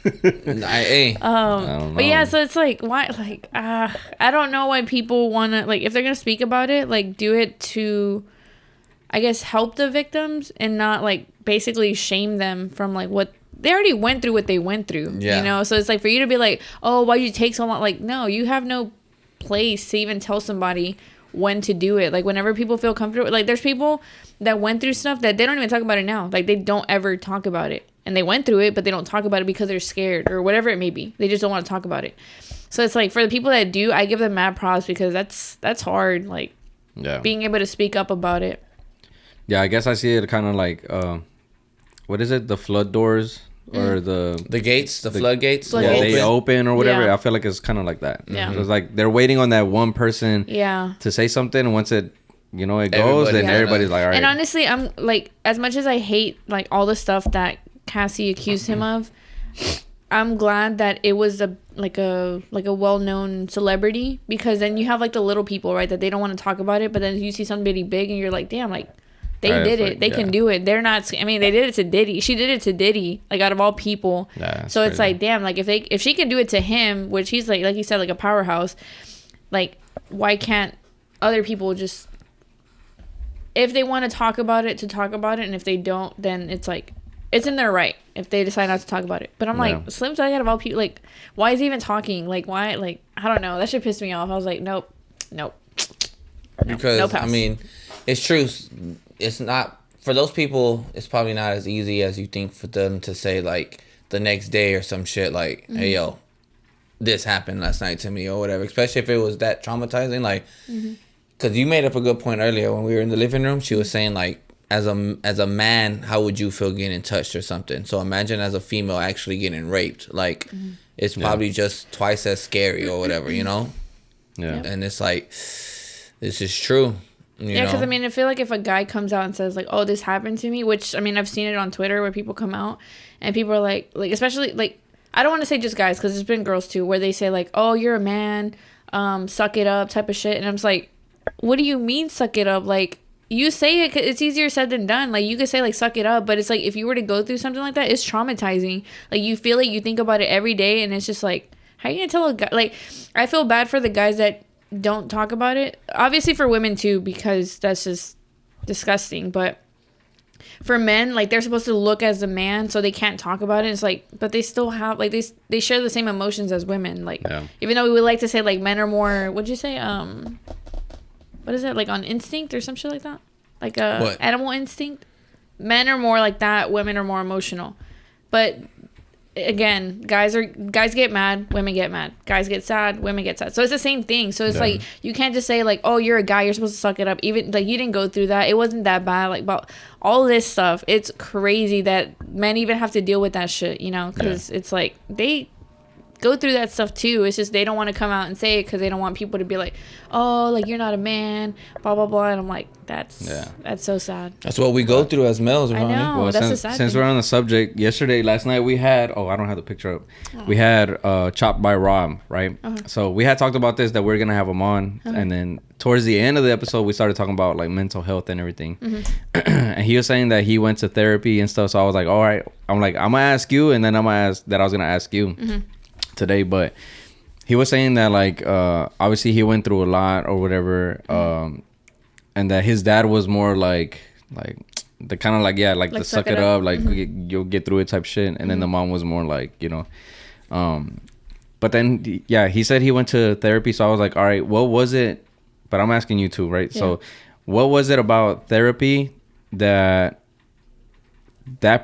Hey. I don't But yeah, know. so it's like why, like I don't know why people want to, like, if they're gonna speak about it, like do it to, I guess, help the victims and not like basically shame them from like what they already went through, what they went through. Yeah. You know, so it's like for you to be like, oh, why'd you take so long? Like, no, you have no place to even tell somebody when to do it. Like whenever people feel comfortable, like there's people that went through stuff that they don't even talk about it now. Like they don't ever talk about it, and they went through it, but they don't talk about it because they're scared or whatever it may be. They just don't want to talk about it. So it's like for the people that do, I give them mad props because that's hard. Like, being able to speak up about it. Yeah, I guess I see it kind of like, what is it? The flood doors or the gates, the floodgates. Yeah, they open or whatever. Yeah. I feel like it's kind of like that. Yeah. It's like they're waiting on that one person. Yeah. To say something, and once it, you know, it goes, then everybody's like, all right. And honestly, I'm like, as much as I hate like all the stuff that Cassie accused him of, I'm glad that it was a well-known celebrity, because then you have like the little people, right, that they don't want to talk about it, but then you see somebody big and you're like, damn, like they did it. They can do it. They're not. I mean, they did it to Diddy. She did it to Diddy, like out of all people. Yeah, so it's like, damn, like if she can do it to him, which he's like you said, like a powerhouse, like why can't other people just, if they want to talk about it, and if they don't, then it's like, it's in their right if they decide not to talk about it. But I'm like, Slim Thug, out of all people, like, why is he even talking? Like, why? Like, I don't know. That shit pissed me off. I was like, nope. Because, no pass. I mean, it's true. It's not, for those people, it's probably not as easy as you think for them to say, like, the next day or some shit, like, hey, yo, this happened last night to me or whatever. Especially if it was that traumatizing. Like, because you made up a good point earlier when we were in the living room. She was saying, like, as a man, how would you feel getting touched or something? So imagine as a female actually getting raped. Like, it's probably just twice as scary or whatever, you know? Yeah. And it's like, this is true. Yeah, because I mean, I feel like if a guy comes out and says like, "Oh, this happened to me," which I mean, I've seen it on Twitter where people come out and people are like, especially like, I don't want to say just guys because there's been girls too where they say like, "Oh, you're a man, suck it up," type of shit, and I'm just like, what do you mean suck it up? Like, you say it, it's easier said than done. Like, you could say like suck it up, but it's like if you were to go through something like that, it's traumatizing. Like, you feel it, you think about it every day, and it's just like, how are you gonna tell a guy? Like, I feel bad for the guys that don't talk about it, obviously for women too, because that's just disgusting, but for men, like, they're supposed to look as a man, so they can't talk about it. It's like, but they still have, like, they share the same emotions as women, like, even though we would like to say like men are more, what'd you say, what is it, like on instinct or some shit like that, like animal instinct, men are more like that, women are more emotional. But again, guys get mad, women get mad. Guys get sad, women get sad. So it's the same thing. So it's like, you can't just say like, oh, you're a guy, you're supposed to suck it up. Even like, you didn't go through that. It wasn't that bad. Like, about all this stuff, it's crazy that men even have to deal with that shit, you know? Because it's like, they go through that stuff too. It's just they don't want to come out and say it because they don't want people to be like, oh, like, you're not a man, blah blah blah. And I'm like, that's so sad. That's what we go through as males, Ronnie. I know. Well, that's since we're on the subject, last night we had, I don't have the picture up. We had Chopped by Rob, right? So we had talked about this, that we're gonna have him on, and then towards the end of the episode we started talking about like mental health and everything. And he was saying that he went to therapy and stuff. So I was like, all right, I'm gonna ask you, and then I was gonna ask you today. But he was saying that like obviously he went through a lot or whatever, and that his dad was more like the kind of like the suck it up, like you'll get through it type shit, and then the mom was more like, you know, but then he said he went to therapy. So I was like, all right, what was it? But I'm asking you too, right? So what was it about therapy that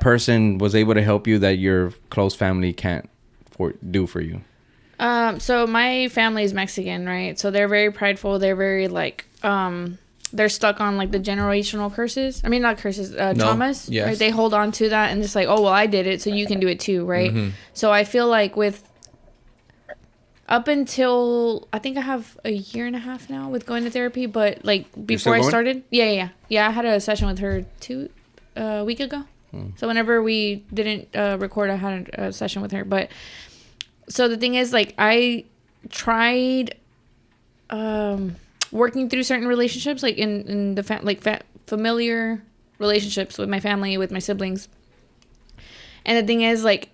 person was able to help you that your close family can't do for you? So my family is Mexican, right? So they're very prideful. They're very like, they're stuck on like the generational curses. I mean, not curses, traumas. Yes. Right? They hold on to that and just like, oh, well, I did it, so you can do it too, right? So I feel like up until, I think I have a year and a half now with going to therapy, but like before I started, I had a session with her a week ago. So whenever we didn't record, I had a session with her. But so the thing is, like, I tried working through certain relationships, like in the familiar relationships with my family, with my siblings. And the thing is, like,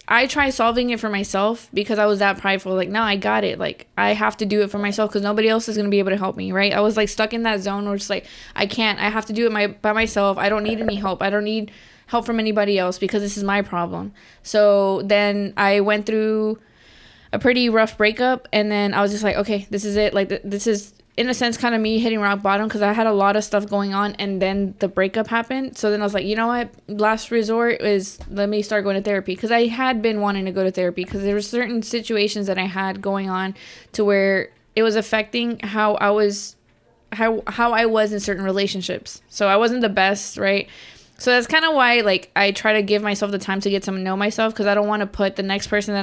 I try solving it for myself because I was that prideful. Like, no, I got it. Like, I have to do it for myself because nobody else is going to be able to help me, right? I was, like, stuck in that zone where it's like, I can't. I have to do it by myself. I don't need any help. I don't need help from anybody else because this is my problem. So then I went through a pretty rough breakup, and then I was just like, okay, this is it. Like, this is in a sense, kind of me hitting rock bottom because I had a lot of stuff going on, and then the breakup happened. So then I was like, you know what? Last resort is let me start going to therapy, because I had been wanting to go to therapy because there were certain situations that I had going on to where it was affecting how I was in certain relationships. So I wasn't the best, right? So that's kind of why, like, I try to give myself the time to get to know myself, because I don't want to put the next person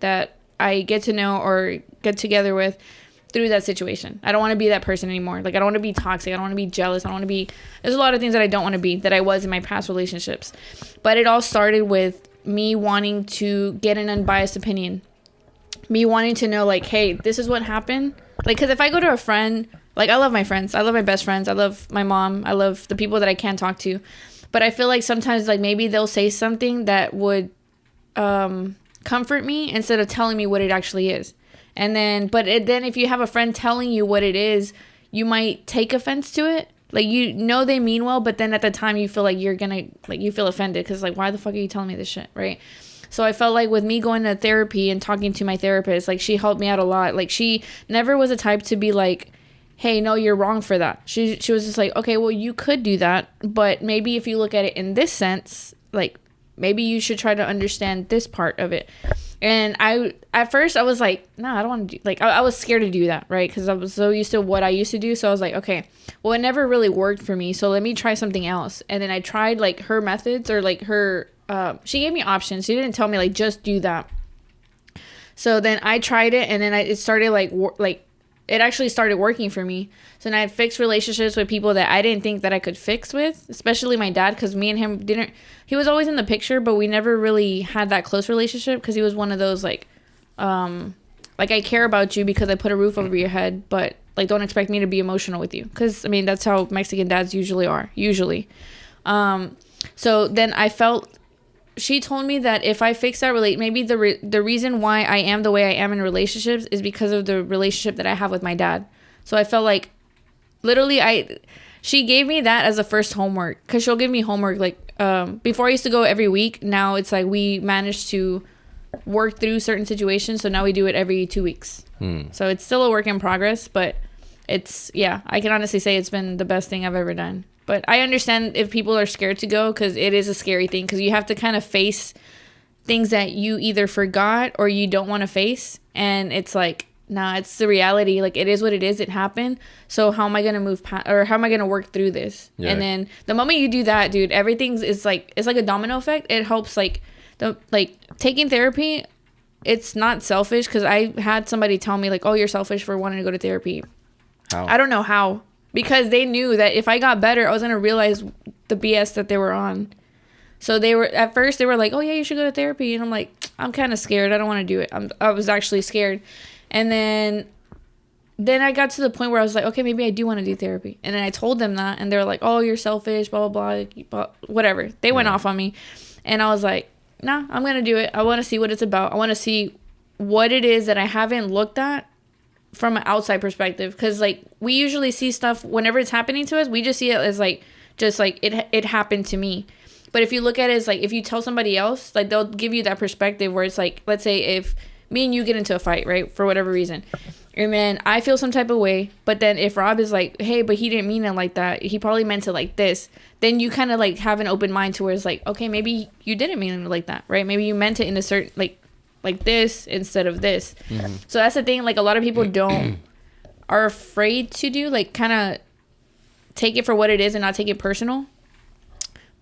that I get to know or get together with through that situation. I don't want to be that person anymore. Like, I don't want to be toxic. I don't want to be jealous. I don't want to be... There's a lot of things that I don't want to be that I was in my past relationships. But it all started with me wanting to get an unbiased opinion. Me wanting to know, like, hey, this is what happened. Like, because if I go to a friend... Like, I love my friends. I love my best friends. I love my mom. I love the people that I can talk to. But I feel like sometimes, like, maybe they'll say something that would comfort me instead of telling me what it actually is. And then, then if you have a friend telling you what it is, you might take offense to it. Like, you know they mean well, but then at the time you feel like you're gonna, like, you feel offended because, like, why the fuck are you telling me this shit, right? So I felt like with me going to therapy and talking to my therapist, like, she helped me out a lot. Like, she never was the type to be like, hey, no, you're wrong for that. She was just like, okay, well, you could do that, but maybe if you look at it in this sense, like, maybe you should try to understand this part of it. And at first I was like, no, I don't want to do, like, I was scared to do that, right? Because I was so used to what I used to do. So I was like, okay, well, it never really worked for me, so let me try something else. And then I tried, like, her methods, or like her, she gave me options. She didn't tell me, like, just do that. So then I tried it, and then it started, it actually started working for me. So then I fixed relationships with people that I didn't think that I could fix with, especially my dad, because me and him he was always in the picture, but we never really had that close relationship, because he was one of those, like, I care about you because I put a roof over your head, but, like, don't expect me to be emotional with you. Because, I mean, that's how Mexican dads usually are, So then I felt... She told me that if I fix that maybe the reason why I am the way I am in relationships is because of the relationship that I have with my dad. So I felt like, literally, she gave me that as a first homework, because she'll give me homework, like, before I used to go every week. Now it's like we managed to work through certain situations, so now we do it every 2 weeks. So it's still a work in progress, but it's, yeah, I can honestly say it's been the best thing I've ever done. But I understand if people are scared to go, because it is a scary thing, because you have to kind of face things that you either forgot or you don't want to face. And it's like, nah, it's the reality. Like, it is what it is. It happened. So how am I going to move past, or how am I going to work through this? Yeah. And then the moment you do that, dude, everything's it's like a domino effect. It helps, like, taking therapy. It's not selfish, because I had somebody tell me, like, oh, you're selfish for wanting to go to therapy. How? I don't know how. Because they knew that if I got better, I was going to realize the BS that they were on. So at first they were like, oh yeah, you should go to therapy. And I'm like, I'm kind of scared. I don't want to do it. I was actually scared. And then I got to the point where I was like, okay, maybe I do want to do therapy. And then I told them that, and they were like, oh, you're selfish, blah, blah, blah, whatever. They went off on me. And I was like, nah, I'm going to do it. I want to see what it's about. I want to see what it is that I haven't looked at from an outside perspective, because, like, we usually see stuff whenever it's happening to us, we just see it as, like, just like it happened to me. But if you look at it as, like, if you tell somebody else, like, they'll give you that perspective where it's like, let's say if me and you get into a fight, right, for whatever reason, and then I feel some type of way, but then if Rob is like, hey, but he didn't mean it like that, he probably meant it like this, then you kind of, like, have an open mind to where it's like, okay, maybe you didn't mean it like that, right? Maybe you meant it in a certain, like this instead of this. Mm-hmm. So that's the thing, like, a lot of people are afraid to do, like, kind of take it for what it is and not take it personal.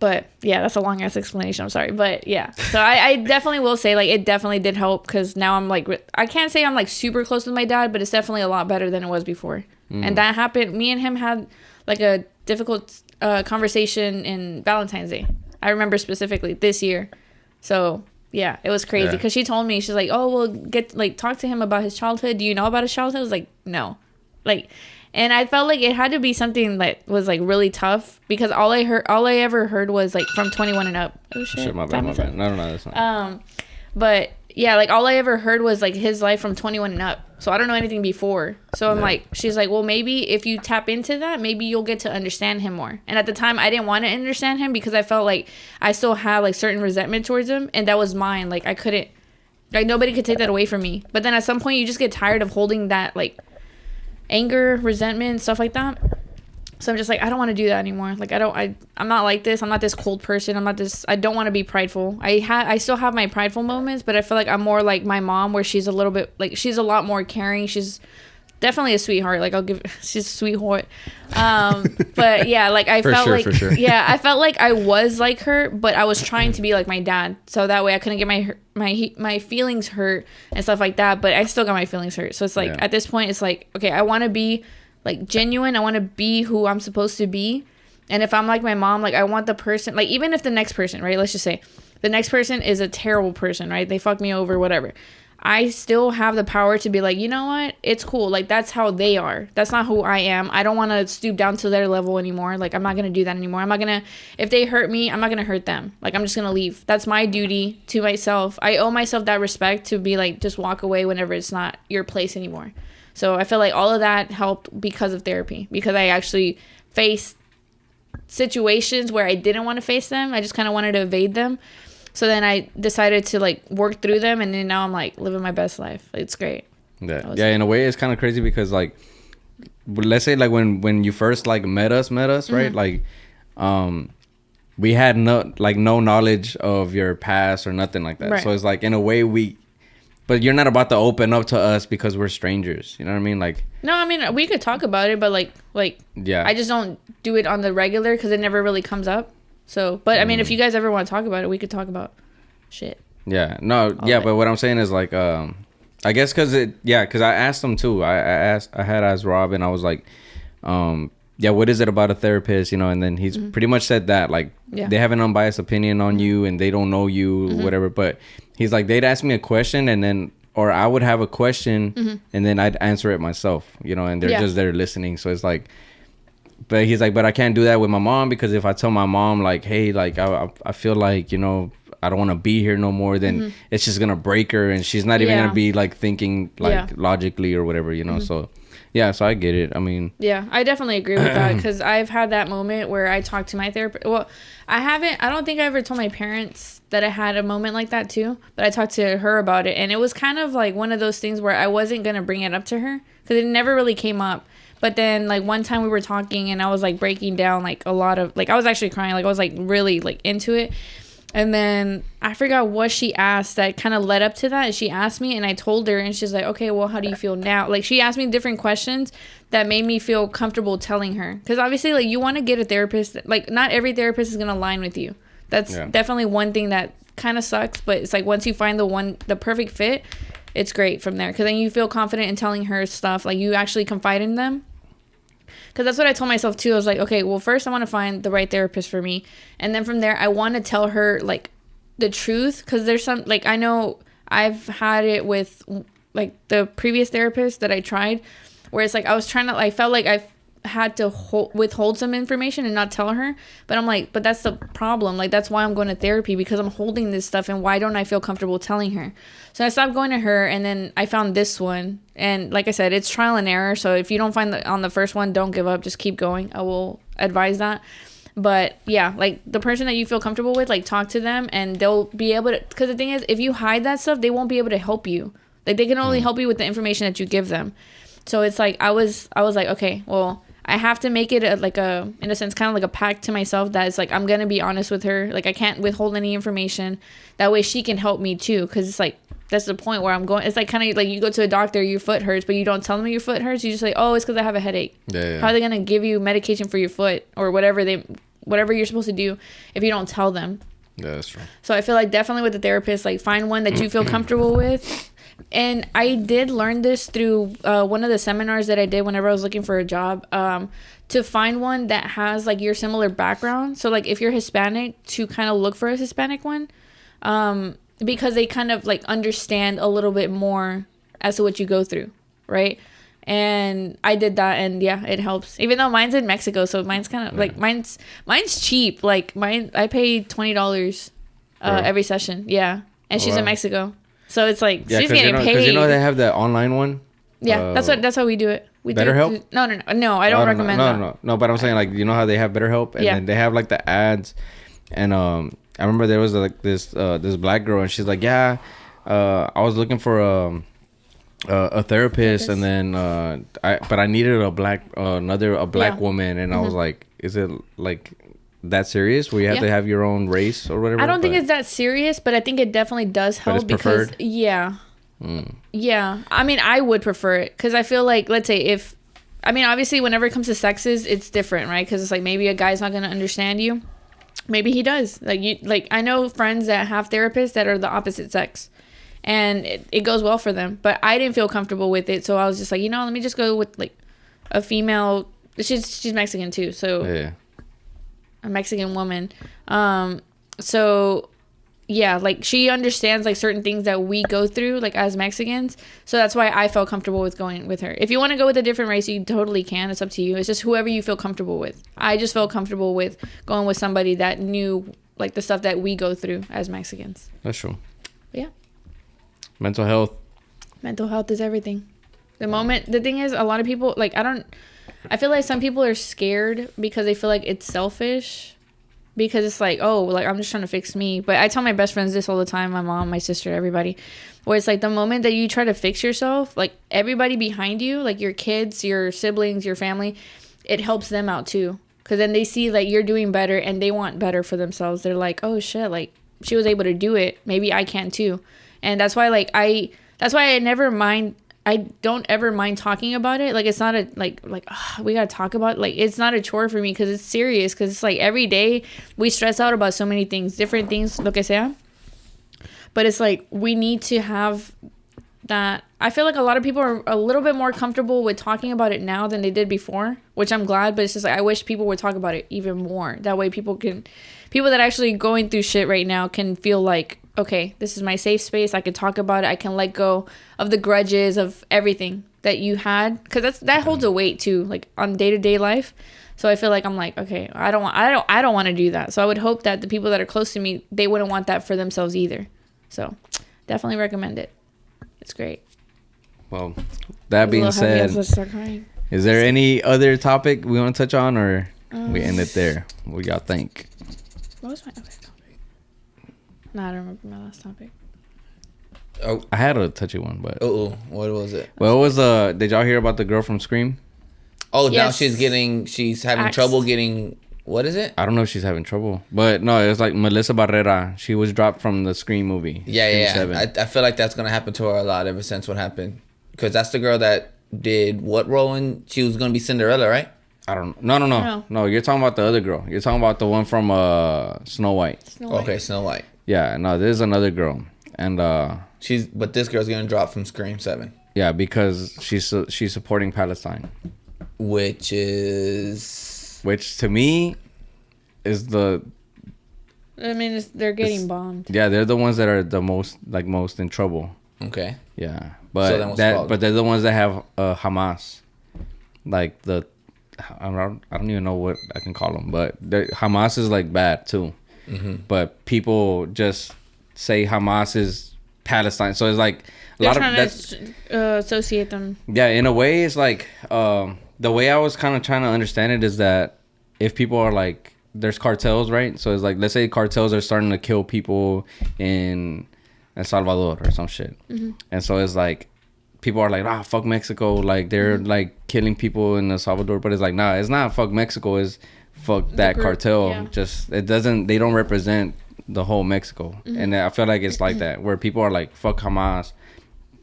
But yeah, that's a long ass explanation, I'm sorry, but yeah, so I definitely will say, like, it definitely did help, because now I'm like, I can't say I'm, like, super close with my dad, but it's definitely a lot better than it was before. And that happened, me and him had, like, a difficult conversation in Valentine's Day, I remember specifically this year. So yeah, it was crazy, because she told me, she's like, oh, well, talk to him about his childhood. Do you know about his childhood? I was like, no. Like, and I felt like it had to be something that was, like, really tough, because all I ever heard was, like, from 21 and up. Oh shit, my bad. No, that's not. But yeah, like, all I ever heard was, like, his life from 21 and up. So I don't know anything before. So I'm like, she's like, well, maybe if you tap into that, maybe you'll get to understand him more. And at the time, I didn't want to understand him, because I felt like I still had, like, certain resentment towards him, and that was mine. Like, I couldn't, like, nobody could take that away from me. But then at some point, you just get tired of holding that, like, anger, resentment, stuff like that. So I'm just like, I don't want to do that anymore. Like, I'm not like this. I'm not this cold person. I don't want to be prideful. I still have my prideful moments, but I feel like I'm more like my mom, where she's a little bit, like, she's a lot more caring. She's definitely a sweetheart. Like, she's a sweetheart. But yeah, like, I felt like, for sure. Yeah, I felt like I was like her, but I was trying to be like my dad. So that way I couldn't get my feelings hurt and stuff like that. But I still got my feelings hurt. So it's like, at this point, it's like, okay, I want to be like genuine. I want to be who I'm supposed to be. And if I'm like my mom, like, I want the person, like, even if the next person, right, let's just say the next person is a terrible person, right, they fuck me over, whatever, I still have the power to be like, you know what, it's cool, like, that's how they are, that's not who I am. I don't want to stoop down to their level anymore. Like, I'm not gonna do that anymore. I'm not gonna, if they hurt me, I'm not gonna hurt them. Like, I'm just gonna leave. That's my duty to myself. I owe myself that respect to be like, just walk away whenever it's not your place anymore. So I feel like all of that helped because of therapy, because I actually faced situations where I didn't want to face them. I just kind of wanted to evade them. So then I decided to like work through them, and then now I'm like living my best life. It's great. Yeah, in a way it's kind of crazy because like, let's say like when you first like met us, right? Like, we had no knowledge of your past or nothing like that. Right. So it's like, in a way but you're not about to open up to us because we're strangers. You know what I mean? Like, no, I mean, we could talk about it, but like, yeah, I just don't do it on the regular because it never really comes up. So, but I mean, if you guys ever want to talk about it, we could talk about shit. Yeah, no, yeah, but what I'm saying is like, I guess because I asked him too. I had asked Rob, and I was like, yeah, what is it about a therapist, you know? And then he's pretty much said that, like, they have an unbiased opinion on you and they don't know you, whatever. But he's like, they'd ask me a question, and then, or I would have a question, and then I'd answer it myself, you know, and they're just there listening. So it's like, but he's like, but I can't do that with my mom, because if I tell my mom, like, hey, like, I feel like, you know, I don't want to be here no more, then it's just going to break her, and she's not even going to be, like, thinking, like, logically or whatever, you know, so... Yeah, so I get it. I mean... Yeah, I definitely agree with that, because I've had that moment where I talked to my therapist. Well, I don't think I ever told my parents that I had a moment like that too, but I talked to her about it, and it was kind of like one of those things where I wasn't going to bring it up to her, because it never really came up. But then, like, one time we were talking, and I was, like, breaking down, like, a lot of... Like, I was actually crying. Like, I was, like, really, like, into it. And then I forgot what she asked that kind of led up to that. And she asked me, and I told her, and she's like, okay, well, how do you feel now? Like, she asked me different questions that made me feel comfortable telling her. Because obviously, like, you want to get a therapist. Like, not every therapist is going to align with you. That's definitely one thing that kind of sucks. But it's like, once you find the perfect fit, it's great from there. Because then you feel confident in telling her stuff. Like, you actually confide in them. Because that's what I told myself, too. I was like, okay, well, first I want to find the right therapist for me. And then from there, I want to tell her, like, the truth. Because there's some, like, I know I've had it with, like, the previous therapist that I tried. Where it's like, I felt like I had to withhold some information and not tell her. But I'm like, but that's the problem. Like, that's why I'm going to therapy. Because I'm holding this stuff. And why don't I feel comfortable telling her? So I stopped going to her. And then I found this one. And like I said, it's trial and error. So if you don't find on the first one, don't give up. Just keep going. I will advise that. But yeah, like the person that you feel comfortable with, like talk to them, and they'll be able to. Because the thing is, if you hide that stuff, they won't be able to help you. Like, they can only help you with the information that you give them. So it's like I was like, okay, well, I have to make it in a sense, kind of like a pact to myself that it's like, I'm gonna be honest with her. Like, I can't withhold any information. That way she can help me too. Because it's like, that's the point where I'm going. It's like kind of like you go to a doctor, your foot hurts, but you don't tell them your foot hurts. You just like, oh, it's because I have a headache. Yeah. How are they gonna give you medication for your foot or whatever you're supposed to do if you don't tell them? Yeah, that's true. So I feel like definitely with the therapist, like find one that you feel comfortable with. And I did learn this through one of the seminars that I did whenever I was looking for a job. To find one that has like your similar background. So like if you're Hispanic, to kind of look for a Hispanic one. Because they kind of like understand a little bit more as to what you go through, right? And I did that, and yeah, it helps. Even though mine's in Mexico, so mine's kind of like mine's cheap. Like I pay $20 every session, yeah. And she's in Mexico, so it's like she's getting paid. Because you know they have the online one. Yeah, that's how we do it. BetterHelp? No, I don't recommend that. No, but I'm saying like you know how they have BetterHelp, and then they have like the ads, and I remember there was like this black girl, and she's like, yeah, I was looking for a therapist, and then I needed a black woman, and I was like, is it like that serious where you have to have your own race or whatever? I don't think it's that serious, but I think it definitely does help because yeah. I mean, I would prefer it because I feel like, let's say obviously whenever it comes to sexes, it's different, right? Because it's like maybe a guy's not gonna understand you, maybe he does. Like I know friends that have therapists that are the opposite sex, and it goes well for them. But I didn't feel comfortable with it, so I was just like, let me just go with like a female. She's Mexican too, so a Mexican woman. So yeah, like she understands like certain things that we go through like as Mexicans, so that's why I felt comfortable with going with her. If you want to go with a different race, you totally can. It's up to you. It's just whoever you feel comfortable with. I just felt comfortable with going with somebody that knew like the stuff that we go through as Mexicans. That's true. But yeah, mental health is everything. The thing is, a lot of people like I feel like some people are scared because they feel like it's selfish. Because it's like, oh, like I'm just trying to fix me. But I tell my best friends this all the time, my mom, my sister, everybody, where it's like the moment that you try to fix yourself, like everybody behind you, like your kids, your siblings, your family, it helps them out too. Because then they see like you're doing better and they want better for themselves. They're like, oh shit, like she was able to do it. Maybe I can too. And that's why I don't ever mind talking about it. Like, it's not a, we gotta talk about it. Like, it's not a chore for me because it's serious. Because it's like every day we stress out about so many things, different things, lo que sea. But it's like we need to have that. I feel like a lot of people are a little bit more comfortable with talking about it now than they did before, which I'm glad. But it's just like I wish people would talk about it even more. That way people that are actually going through shit right now can feel like, okay, this is my safe space. I can talk about it. I can let go of the grudges of everything that you had, because that holds a weight too, like on day-to-day life. So I feel like I'm like, okay, I don't want to do that. So I would hope that the people that are close to me, they wouldn't want that for themselves either. So definitely recommend it. It's great. Well, that being said, is there any other topic we want to touch on, or we end it there? What y'all think? What was my other topic? No, I don't remember my last topic. Oh, I had a touchy one, but what was it? Well, it was did y'all hear about the girl from Scream? Oh, yes. Now she's having trouble getting. What is it? I don't know if she's having trouble, but no, it's like Melissa Barrera. She was dropped from the Scream movie. Yeah. I feel like that's gonna happen to her a lot ever since what happened, because that's the girl that did what role in? She was gonna be Cinderella, right? I don't know. No, you're talking about the other girl. You're talking about the one from Snow White. Okay, Snow White. Yeah, no, there's another girl, and but this girl's gonna drop from Scream 7. Yeah, because she's supporting Palestine, which to me is the. I mean, they're getting bombed. Yeah, they're the ones that are the most in trouble. Okay. Yeah, but they're the ones that have Hamas, like I don't even know what I can call them, but Hamas is like bad too. Mm-hmm. But people just say Hamas is Palestine, so it's like they're trying to associate them. Yeah, in a way, it's like the way I was kind of trying to understand it is that if people are like, there's cartels, right? So it's like, let's say cartels are starting to kill people in El Salvador or some shit, mm-hmm. and so it's like people are like, fuck Mexico, like they're mm-hmm. like killing people in El Salvador, but it's like, nah, it's not fuck Mexico, it's fuck that cartel. Yeah. Just they don't represent the whole Mexico, mm-hmm. and I feel like it's like that where people are like fuck Hamas,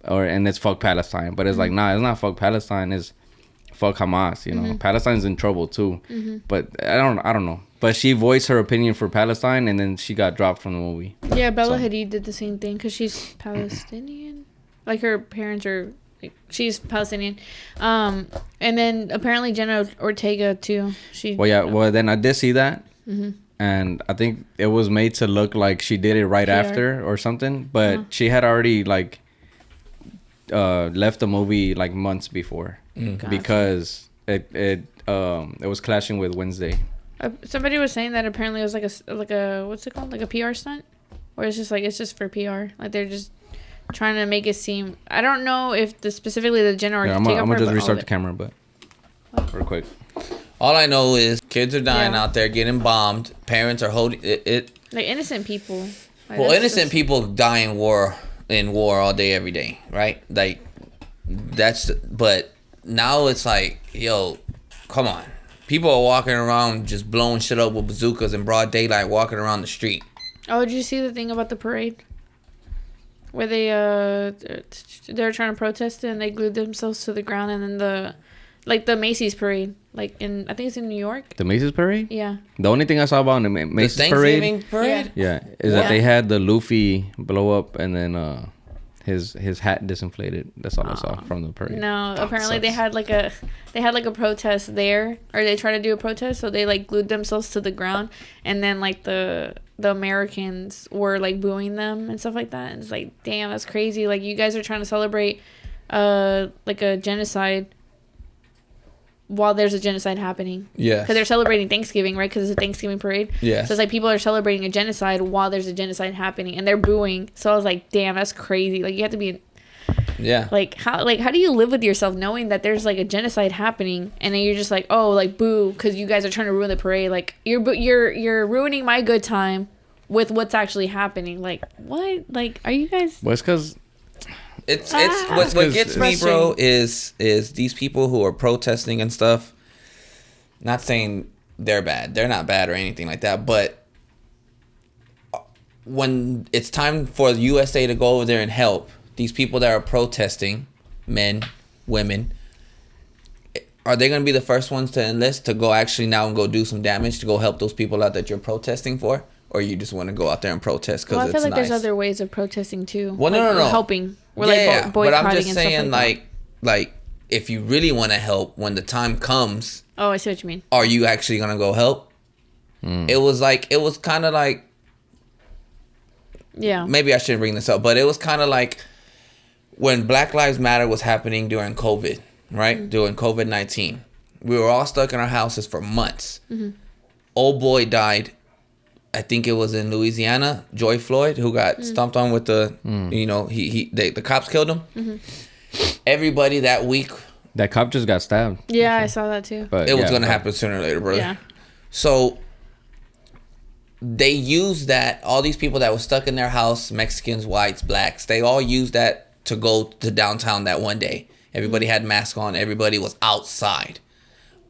and it's fuck Palestine, but it's mm-hmm. like, nah, it's not fuck Palestine, it's fuck Hamas. You know, mm-hmm. Palestine's in trouble too, mm-hmm. but I don't know. But she voiced her opinion for Palestine, and then she got dropped from the movie. Yeah, Bella Hadid did the same thing because she's Palestinian. Like her parents are. She's Palestinian, and then apparently Jenna Ortega too. Well, then I did see that, mm-hmm. and I think it was made to look like she did it right after or something, but uh-huh. she had already like left the movie like months before because it was clashing with Wednesday. Somebody was saying that apparently it was like a what's it called, like a PR stunt, where it's just for PR, like they're just trying to make it seem. I don't know if specifically the Jenna Ortega. I'm gonna just restart the camera, but real quick. All I know is kids are dying out there, getting bombed. Parents are holding it. Like innocent people. Like, innocent people die in war all day, every day, right? Like But now it's like, yo, come on. People are walking around just blowing shit up with bazookas in broad daylight, walking around the street. Oh, did you see the thing about the parade? Where they were trying to protest it and they glued themselves to the ground, and then the Macy's parade, like I think it's in New York. The Macy's parade? Yeah. The only thing I saw about the Macy's Thanksgiving parade? Yeah, is What? that they had the Luffy blow up and then his hat disinflated. That's all I saw from the parade. No, apparently they had like a protest there, or they tried to do a protest, so they like glued themselves to the ground, and then like the Americans were like booing them and stuff like that. And it's like, damn, that's crazy. Like, you guys are trying to celebrate like a genocide while there's a genocide happening. Yeah. Because they're celebrating Thanksgiving, right? Because it's a Thanksgiving parade. Yeah. So it's like people are celebrating a genocide while there's a genocide happening, and they're booing. So I was like, damn, that's crazy. Like, you have to be... Yeah. Like, how do you live with yourself knowing that there's like a genocide happening, and then you're just like, oh, like, boo, because you guys are trying to ruin the parade. Like, you're ruining my good time with what's actually happening. Like, what? Like, are you guys... Well, it's because... It's what gets me, bro, is these people who are protesting and stuff. Not saying they're bad. They're not bad or anything like that. But when it's time for the USA to go over there and help these people that are protesting, men, women, are they going to be the first ones to enlist to go actually now and go do some damage to go help those people out that you're protesting for? Or you just want to go out there and protest because Well, I it's feel like nice? there's other ways of protesting too. Well, like, no. helping. We're yeah, like boycotting but I'm just and saying, stuff like if you really want to help when the time comes, Oh, I see what you mean. are you actually gonna go help? It was kind of like, Yeah. maybe I shouldn't bring this up, but it was kind of like when Black Lives Matter was happening during COVID, right? Mm-hmm. During COVID-19, we were all stuck in our houses for months. Mm-hmm. Old boy died. I think it was in Louisiana, Joy Floyd, who got stomped on with the, the cops killed him. Mm-hmm. Everybody that week, That cop just got stabbed. Yeah, I saw that too. But it was going to happen sooner or later, brother. Yeah. So they used that, all these people that were stuck in their house, Mexicans, whites, blacks, they all used that to go to downtown that one day. Everybody had masks on. Everybody was outside.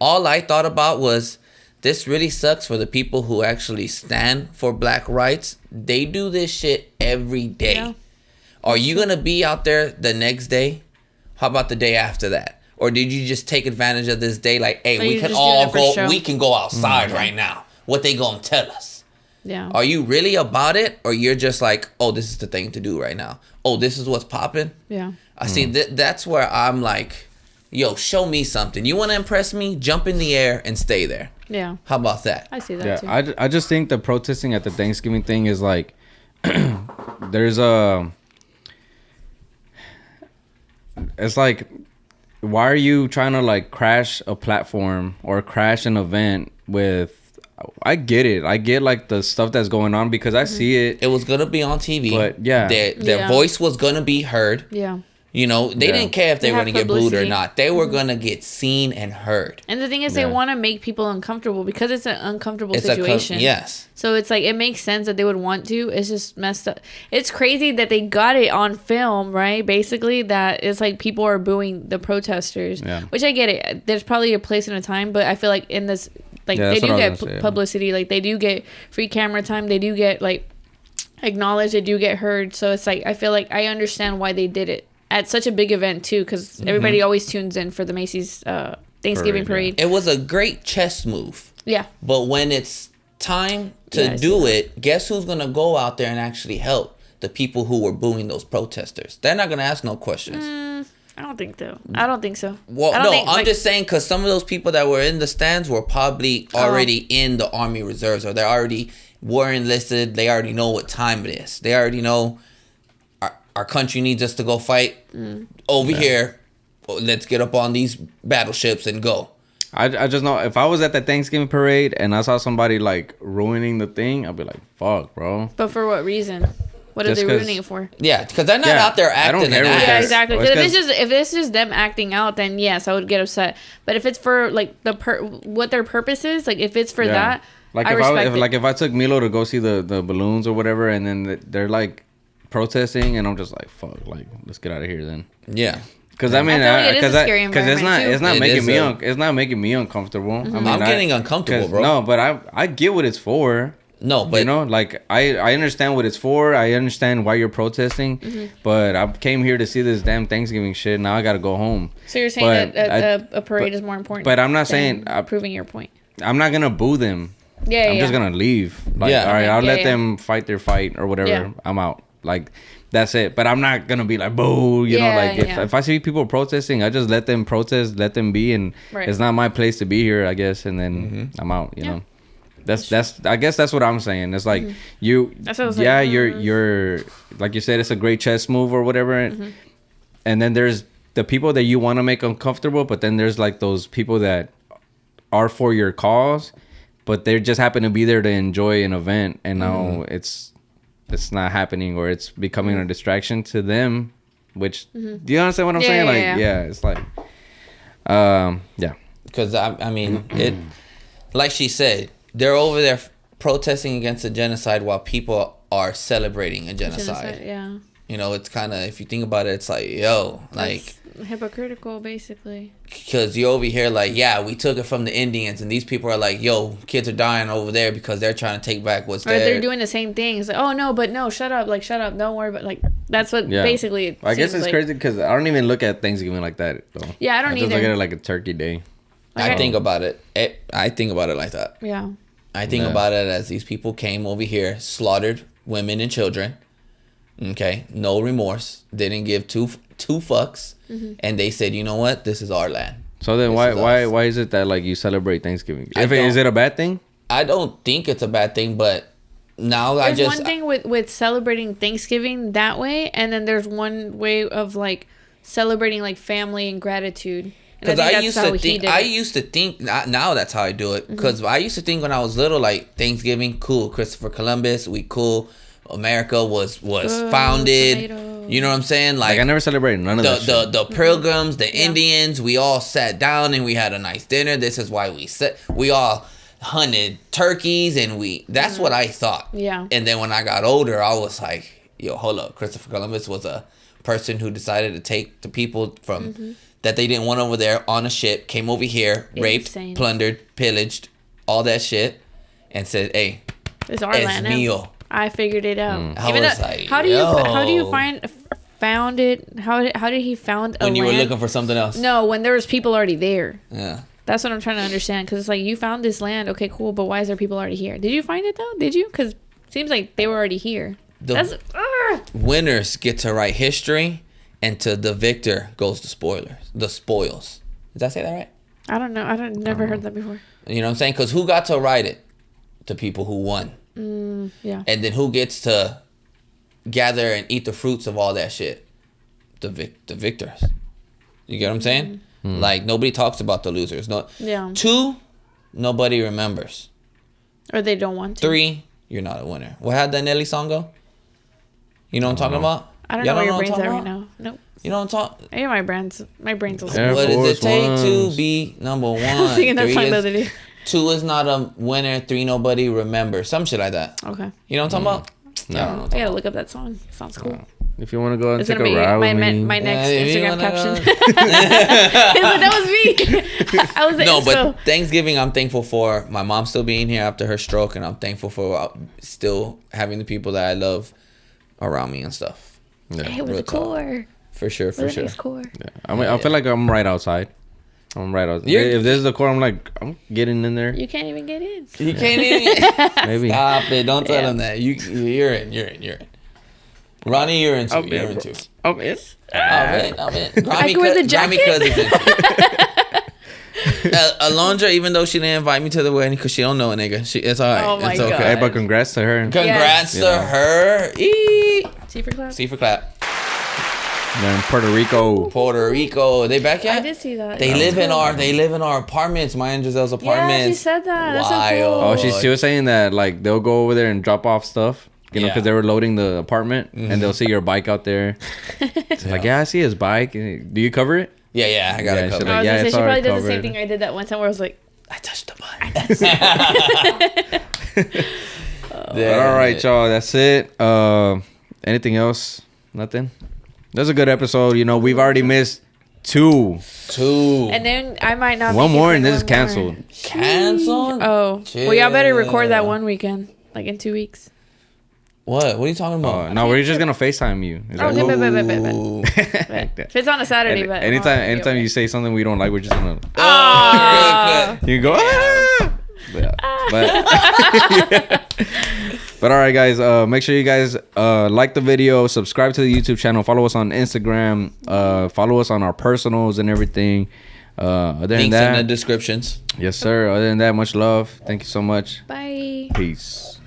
All I thought about was, this really sucks for the people who actually stand for black rights. They do this shit every day. Yeah. Are you going to be out there the next day? How about the day after that? Or did you just take advantage of this day like, hey, Or we you can just all doing it for go, show? we can go outside right now. What they going to tell us? Yeah. Are you really about it? Or you're just like, oh, this is the thing to do right now. Oh, this is what's popping? Yeah. I see, that's where I'm like, yo, show me something. You want to impress me? Jump in the air and stay there. Yeah. How about that? I see that Yeah, too. I just think the protesting at the Thanksgiving thing is like, there's a... It's like, why are you trying to like crash a platform or crash an event with... I get it. I get like the stuff that's going on because I see it. It was going to be on TV. But, yeah. Their voice was going to be heard. Yeah. You know, they didn't care if they were have going to get booed or publicity. not. They were going to get seen and heard. And the thing is, they want to make people uncomfortable because it's an uncomfortable It's situation. yes. So it's like, it makes sense that they would want to. It's just messed up. It's crazy that they got it on film, right? Basically, that it's like people are booing the protesters. Yeah. Which I get it. There's probably a place and a time, but I feel like in this, like, Yeah, they that's do what I get was gonna say, yeah. publicity. Like, they do get free camera time. They do get, like, acknowledged. They do get heard. So it's like, I feel like I understand why they did it at such a big event, too, because everybody always tunes in for the Macy's Thanksgiving parade. It was a great chess move. Yeah. But when it's time to Yeah, I see do that. it, guess who's going to go out there and actually help the people who were booing those protesters? They're not going to ask no questions. I don't think so. I don't think so. Well, I don't no, think, I'm like- just saying because some of those people that were in the stands were probably already in the Army Reserves, or they already were enlisted. They already know what time it is. They already know our country needs us to go fight over here. Let's get up on these battleships and go. I just know if I was at the Thanksgiving parade and I saw somebody like ruining the thing, I'd be like, fuck, bro. But for what reason? What are Just they 'cause- ruining it for? Yeah, because they're not Yeah, out there I don't acting care and what acting. Yeah, Yes. exactly. Well, Because it's if it's just them acting out, then yes, I would get upset. But if it's for like what their purpose is, like if it's for that, Like I if respect it. if I took Milo to go see the balloons or whatever, and then they're like protesting, and I'm just like, fuck, like let's get out of here then. Yeah. Because I mean, it is a scary because it's not environment, it's not making me uncomfortable. Mm-hmm. I mean, I'm getting uncomfortable, bro. No, but I get what it's for. No, but you know, like I understand what it's for. I understand why you're protesting, but I came here to see this damn Thanksgiving shit. Now I gotta go home. So you're saying that a parade is more important? But I'm not saying proving your point. I'm not gonna boo them. Yeah, I'm just gonna leave. Like, all right, I'll let them fight their fight or whatever. Yeah. I'm out. Like, that's it. But I'm not gonna be like, boo. You know, like if I see people protesting, I just let them protest, let them be, and it's not my place to be here, I guess. And then I'm out. You know. That's I guess that's what I'm saying. It's like you're like you said, it's a great chess move or whatever, and then there's the people that you want to make uncomfortable, but then there's like those people that are for your cause, but they just happen to be there to enjoy an event, and now it's not happening, or it's becoming a distraction to them. Which do you understand what I'm saying? It's like because I mean it, like she said. They're over there protesting against a genocide while people are celebrating a genocide. Yeah. You know, it's kind of, if you think about it, it's like, yo, like... That's hypocritical, basically. Because you're over here like, yeah, we took it from the Indians, and these people are like, yo, kids are dying over there because they're trying to take back what's or there. They're doing the same thing. It's like, oh, no, but no, shut up. Like, shut up. Don't worry. But, like, that's what basically it I guess it's like. crazy because I don't even look at Thanksgiving like that, though. Yeah, I don't either. I just look at it like a turkey day. I think about it. I think about it like that. Yeah. I think about it as these people came over here, slaughtered women and children. Okay, no remorse. They didn't give two fucks, and they said, you know what? This is our land. So then why is it that like you celebrate Thanksgiving? Is it a bad thing? I don't think it's a bad thing, but now there's one thing with celebrating Thanksgiving that way, and then there's one way of like celebrating like family and gratitude. Because I used to think, now that's how I do it. Because I used to think when I was little, like, Thanksgiving, cool. Christopher Columbus, we cool. America was founded. Tomato. You know what I'm saying? Like I never celebrated none of that. The Pilgrims, the Indians, we all sat down and we had a nice dinner. This is why we all hunted turkeys, and that's what I thought. Yeah. And then when I got older, I was like, yo, hold up. Christopher Columbus was a person who decided to take the people from... that they didn't want over there on a ship, came over here, raped, plundered, pillaged, all that shit, and said, hey, it's our land now. I figured it out. I was like, how do you found it? How did he found a land? When you were looking for something else? No, when there was people already there. Yeah. That's what I'm trying to understand, because it's like, you found this land, okay, cool, but why is there people already here? Did you find it, though? Did you? Because it seems like they were already here. Winners get to write history, and to the victor goes the spoils. Did I say that right? I don't know. Never heard that before. You know what I'm saying? Because who got to write it? The people who won. Yeah. And then who gets to gather and eat the fruits of all that shit? The victors. You get what I'm saying? Like, nobody talks about the losers. No. Yeah. 2, nobody remembers. Or they don't want to. 3, you're not a winner. How'd that Nelly song go? You know what I'm talking about? I don't know where your brain's at right now. Nope. You know what I'm talking? Maybe my brain's will What does it take to be number 1? I was singing that song the other day. 2 is not a winner. 3, nobody remembers. Some shit like that. Okay. You know what I'm talking about? No. I gotta look up that song. Sounds cool. If you want to go and It's take gonna a be ride with me. my next Instagram caption. Go. That was me. I was No, but Thanksgiving, I'm thankful for my mom still being here after her stroke, and I'm thankful for still having the people that I love around me and stuff. Yeah. Hey, with the core. For sure. Core. Yeah. I feel like I'm right outside. If this is the core, I'm like, I'm getting in there. You can't even get in. You can't even. Maybe. Stop it. Don't tell him that. You're in. Ronnie, you're in too. I'm in. I'm in. I wear the jacket. Alondra, even though she didn't invite me to the wedding because she don't know a nigga, it's all right. Oh my it's okay. God. Hey, but congrats to her. Congrats to her. C for clap. C for clap. They're in Puerto Rico. Are they back yet? I did see that. They live in our apartments. Maya and Giselle's apartments. Yeah, she said that. That's so Wild. cool. Oh, she was saying that like they'll go over there and drop off stuff. You know, because they were loading the apartment, and they'll see your bike out there. It's like, yeah, I see his bike. Do you cover it? Yeah, I got it covered. I was gonna say, it's she probably already does the same covered. thing I did that one time where I was like, I touched the bike. But all right, y'all. That's it. Anything else? Nothing? That's a good episode. You know, we've already missed 2. And then I might not. One make it more for and this is one canceled. more. Canceled? Oh, well, y'all better record that one weekend, like in 2 weeks. What are you talking about? No, we're just gonna FaceTime you. Is that Okay, Ooh. if it's on a Saturday, but anytime you say something we don't like, we're just gonna. Ah. Good. You go. Ah! But all right, guys. Make sure you guys like the video, subscribe to the YouTube channel, follow us on Instagram, follow us on our personals and everything. Other than Links that, in the descriptions. yes, sir. Other than that, much love. Thank you so much. Bye. Peace.